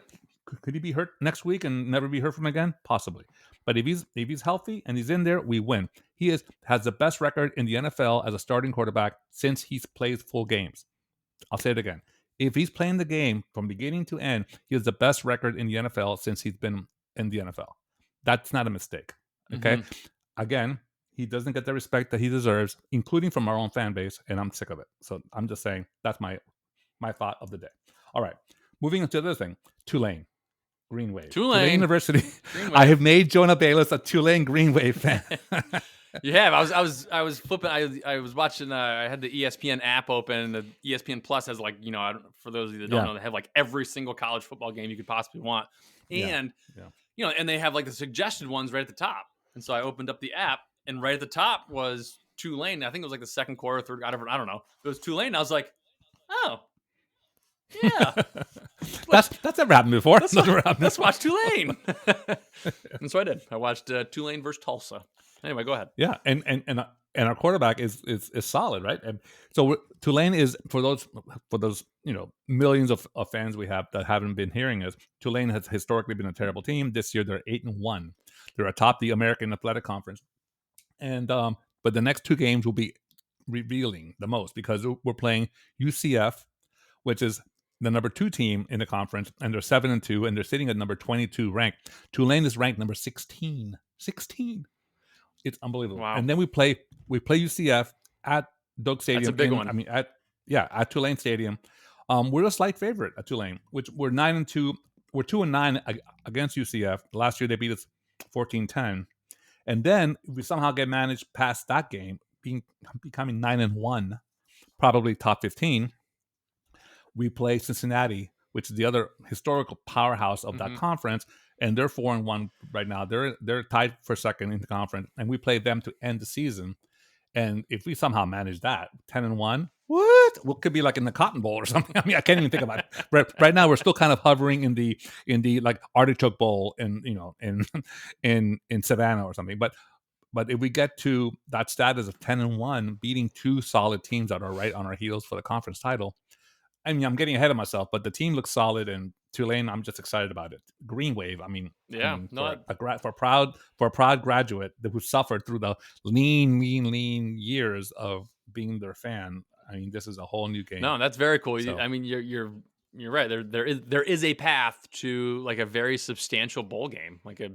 Could he be hurt next week and never be heard from again? Possibly. But if he's healthy and he's in there, we win. He has the best record in the NFL as a starting quarterback since he's played full games. I'll say it again. If he's playing the game from beginning to end, he has the best record in the NFL since he's been in the NFL. That's not a mistake. Okay? Mm-hmm. Again, he doesn't get the respect that he deserves, including from our own fan base, and I'm sick of it. So I'm just saying that's my thought of the day. All right. Moving on to the other thing. Tulane. Green Wave. Tulane University. I have made Jonah Bayless a Tulane Green Wave fan. You have. I was flipping. I was watching. I had the ESPN app open. The ESPN Plus has, like, for those of you that don't know, they have like every single college football game you could possibly want, and and they have like the suggested ones right at the top. And so I opened up the app, and right at the top was Tulane. I think it was like the second quarter, third. I don't know. It was Tulane. And I was like, oh. Yeah, that's never happened before. Let's watch Tulane. And so I did. I watched Tulane versus Tulsa. Anyway, go ahead. Yeah, and our quarterback is solid, right? And so Tulane is for those millions of fans we have that haven't been hearing us. Tulane has historically been a terrible team. This year they're 8-1. They're atop the American Athletic Conference, and but the next 2 games will be revealing the most because we're playing UCF, which is the number 2 team in the conference, and they're 7-2, and they're sitting at number 22 ranked. Tulane is ranked number 16. 16. It's unbelievable. Wow. And then we play UCF at Doak Stadium. That's a big one. I mean, at Tulane Stadium. We're a slight favorite at Tulane, which we're 9-2. We're 2-9 against UCF. Last year they beat us 14-10. And then we somehow managed past that game, becoming 9-1, probably top 15. We play Cincinnati, which is the other historical powerhouse of that conference, and they're 4-1 right now. They're tied for second in the conference, and we play them to end the season. And if we somehow manage that, 10-1, what could be like in the Cotton Bowl or something? I mean, I can't even think about it. Right now, we're still kind of hovering in the like Artichoke Bowl in in Savannah or something. But if we get to that status of 10-1, beating two solid teams that are right on our heels for the conference title, I mean, I'm getting ahead of myself, but the team looks solid, and Tulane, I'm just excited about it. Green Wave, for a proud graduate who suffered through the lean years of being their fan. I mean, this is a whole new game. No, that's very cool. So, I mean, you're right. There is a path to like a very substantial bowl game, like a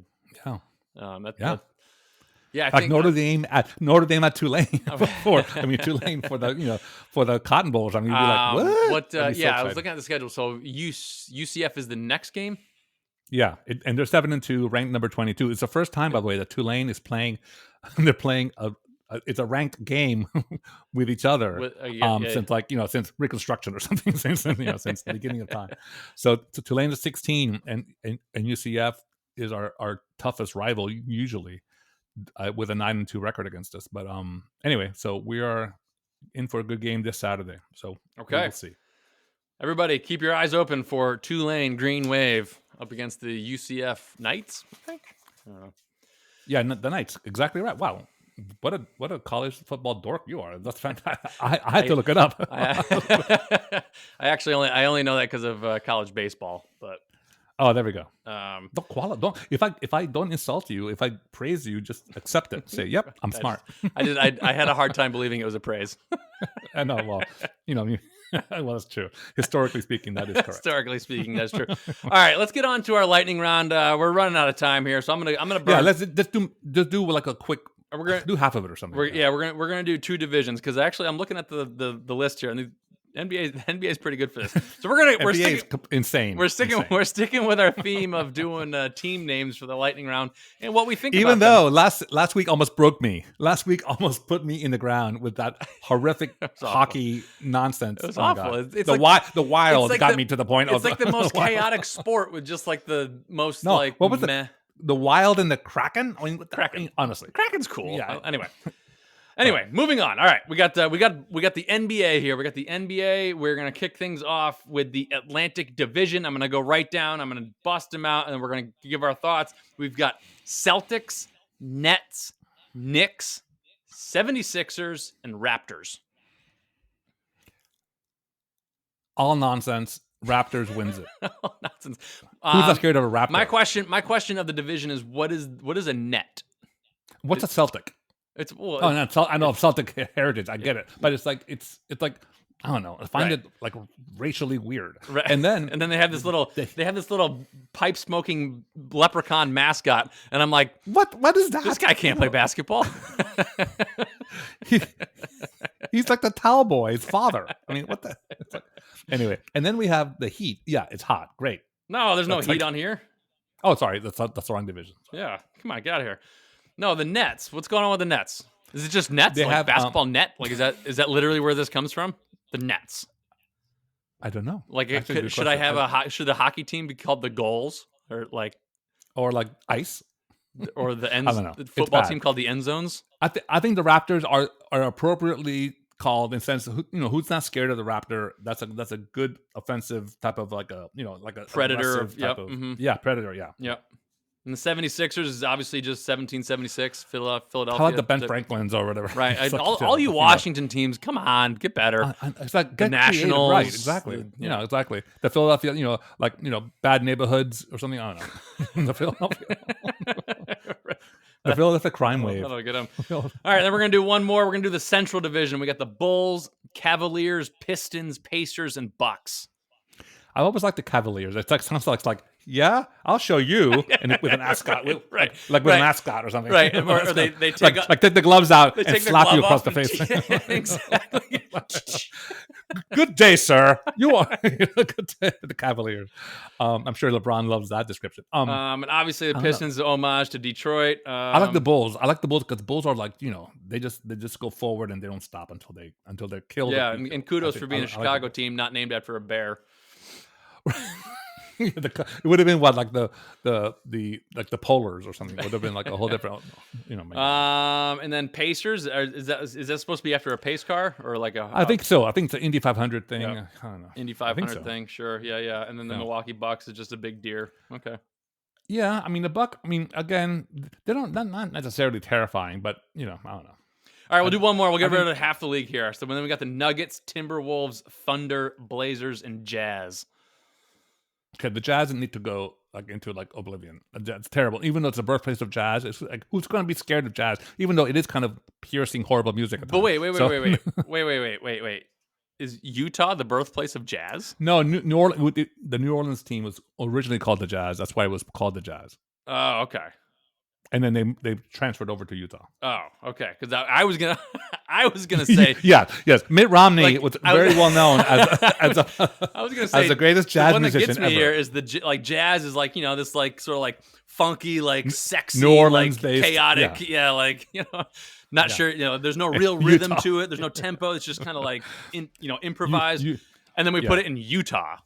I think Notre Dame at Tulane Tulane for the Cotton Bowls. I mean, you'd be like, what? I was looking at the schedule. So UCF is the next game. Yeah, and they're 7-2, ranked number 22. It's the first time, by the way, that Tulane is playing. They're playing it's a ranked game with each other since Reconstruction or something since the beginning of time. So Tulane is 16, and UCF is our toughest rival usually. With a 9-2 record against us, but anyway, so we are in for a good game this Saturday. So we'll see. Everybody, keep your eyes open for Tulane Green Wave up against the UCF Knights. I think. Yeah, the Knights. Exactly right. Wow, what a college football dork you are. That's fantastic. I had to look it up. I only know that because of college baseball, but. Oh, there we go. Don't if I don't insult you, if I praise you, just accept it. Say, "Yep, I'm smart." I had a hard time believing it was a praise. I know. Well, well, that's true. Historically speaking, that is correct. Historically speaking, that's true. All right, let's get on to our lightning round. We're running out of time here, so I'm gonna burn. Yeah, let's just do like a quick. We're gonna do half of it or something. We're gonna do two divisions because actually I'm looking at the list here and the NBA is pretty good for this. So we're sticking insane. We're sticking with our theme of doing team names for the lightning round and what we think. Even though last week almost broke me. Last week almost put me in the ground with that horrific hockey nonsense. It was awful. It's the Wild got me to the point. It's like the most chaotic sport with just like the most what was the Wild and the Kraken? I mean, Kraken. Honestly, Kraken's cool. Yeah. Anyway, moving on. All right, we got the NBA here. We got the NBA. We're gonna kick things off with the Atlantic Division. I'm gonna go right down. I'm gonna bust them out, and we're gonna give our thoughts. We've got Celtics, Nets, Knicks, 76ers, and Raptors. All nonsense. Raptors wins it. All nonsense. Who's not scared of a Raptor? My question of the division is what is a net? What's a Celtic? I know Celtic heritage. I get it, but it's like I don't know. I find it like racially weird. Right. And then they have this little pipe smoking leprechaun mascot, and I'm like, what is that? This guy can't play basketball. He's like the towel boy's father. I mean, what the? Anyway, and then we have the Heat. Yeah, it's hot. Great. No, there's no Heat on here. Oh, sorry, that's the wrong division. Sorry. Yeah, come on, get out of here. No, the Nets. What's going on with the Nets? Is it just Nets? They have basketball net? Like, is that literally where this comes from? The Nets. I don't know. Like, should the hockey team be called the Goals or like ice or the end? I don't know. The football team called the End Zones. I think the Raptors are appropriately called in the sense of, who's not scared of the Raptor. That's a good offensive type of like a predator type of, yeah, predator. Yeah. Yep. And the 76ers is obviously just 1776, Philadelphia. I like the Ben Franklins or whatever. Right. all you Washington teams, come on, get better. It's like the Nationals. Right, exactly. Exactly. The Philadelphia, bad neighborhoods or something. I don't know. The Philadelphia crime wave. That'll get them. All right, then we're going to do one more. We're going to do the Central Division. We got the Bulls, Cavaliers, Pistons, Pacers, and Bucks. I always like the Cavaliers. It sounds like yeah, I'll show you, and with an ascot, right? Like with an ascot or something, right? Or they take take the gloves out and slap you across the face. Exactly. Good day, sir. You are good day, the Cavaliers. I'm sure LeBron loves that description. And obviously the Pistons homage to Detroit. I like the Bulls. Because the Bulls are like they just go forward and they don't stop until they're killed. Yeah, and kudos for being a Chicago team not named after a bear. It would have been what, like the Polars or something. It would have been like a whole different, And then Pacers, is that supposed to be after a pace car or like a? I think so. I think it's an Indy 500 thing. Yeah. I don't know. Indy 500 thing, sure. Yeah. And then the Milwaukee Bucks is just a big deer. Okay. Yeah, I mean the Buck. I mean, again, they're not necessarily terrifying, but I don't know. All right, we'll do one more. We'll get rid of half the league here. So then we got the Nuggets, Timberwolves, Thunder, Blazers, and Jazz. Okay, the Jazz need to go into oblivion. It's terrible. Even though it's the birthplace of jazz, it's like, who's going to be scared of jazz? Even though it is kind of piercing, horrible music. But wait. Is Utah the birthplace of jazz? No, New Orleans. The New Orleans team was originally called the Jazz. That's why it was called the Jazz. Oh, okay. And then they transferred over to Utah. Oh, okay. Because I was gonna say yes. Mitt Romney was very well known as I was gonna say as the greatest jazz musician ever. The one that gets me ever. here is the jazz is this sort of funky, sexy, New Orleans based, chaotic, not sure, there's no real rhythm to it. There's no tempo. It's just kind of improvised. And then we put it in Utah.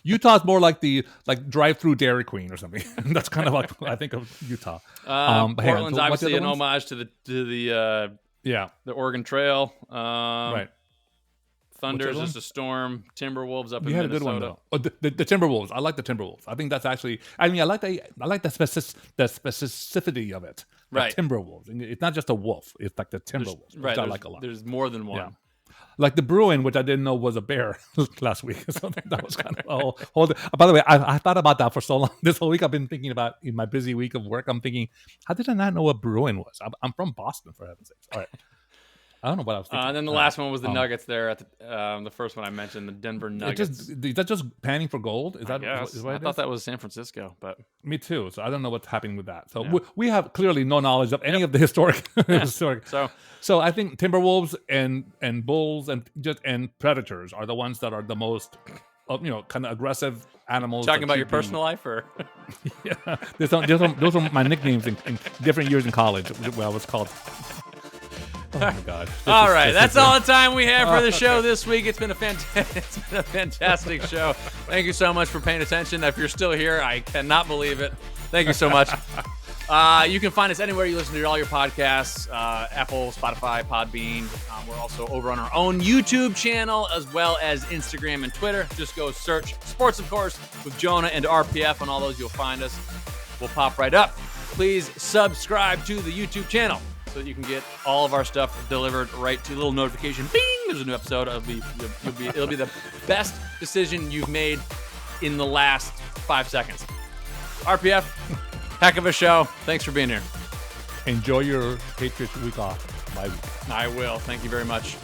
Utah's more like the drive-through Dairy Queen or something. That's kind of like I think of Utah. Portland's obviously an homage to the Oregon Trail. Right. Thunder's just a storm. Timberwolves up in Minnesota. You had a good one though. Oh, the Timberwolves. I like the Timberwolves. I think that's actually. I mean, I like the specificity of it. Right. The Timberwolves. It's not just a wolf. It's like the Timberwolves. Which I like a lot. There's more than one. Yeah. Like the Bruin, which I didn't know was a bear last week. So that was kind of by the way, I thought about that for so long. This whole week I've been thinking about, in my busy week of work, I'm thinking, how did I not know what Bruin was? I'm from Boston, for heaven's sakes. All right. I don't know what I was thinking. And then the last one was the Nuggets there at the first one I mentioned, the Denver Nuggets. Is that just panning for gold? Is that I thought that was San Francisco, but me too. So I don't know what's happening with that. So we have clearly no knowledge of any of the historic. So I think Timberwolves and Bulls and Predators are the ones that are the most kind of aggressive animals. Talking about your personal life, or yeah, those are my nicknames in different years in college. Where I was called. Oh my God! All right, that's all the time we have for the show this week. It's been a fantastic show. Thank you so much for paying attention. If you're still here, I cannot believe it. Thank you so much. You can find us anywhere you listen to all your podcasts, Apple, Spotify, Podbean. We're also over on our own YouTube channel, as well as Instagram and Twitter. Just go search Sports, of course, with Jonah and RPF. On all those, you'll find us. We'll pop right up. Please subscribe to the YouTube channel so that you can get all of our stuff delivered right to a little notification. Bing! There's a new episode. It'll be the best decision you've made in the last 5 seconds. RPF, heck of a show. Thanks for being here. Enjoy your Patriots week off. Bye. I will. Thank you very much.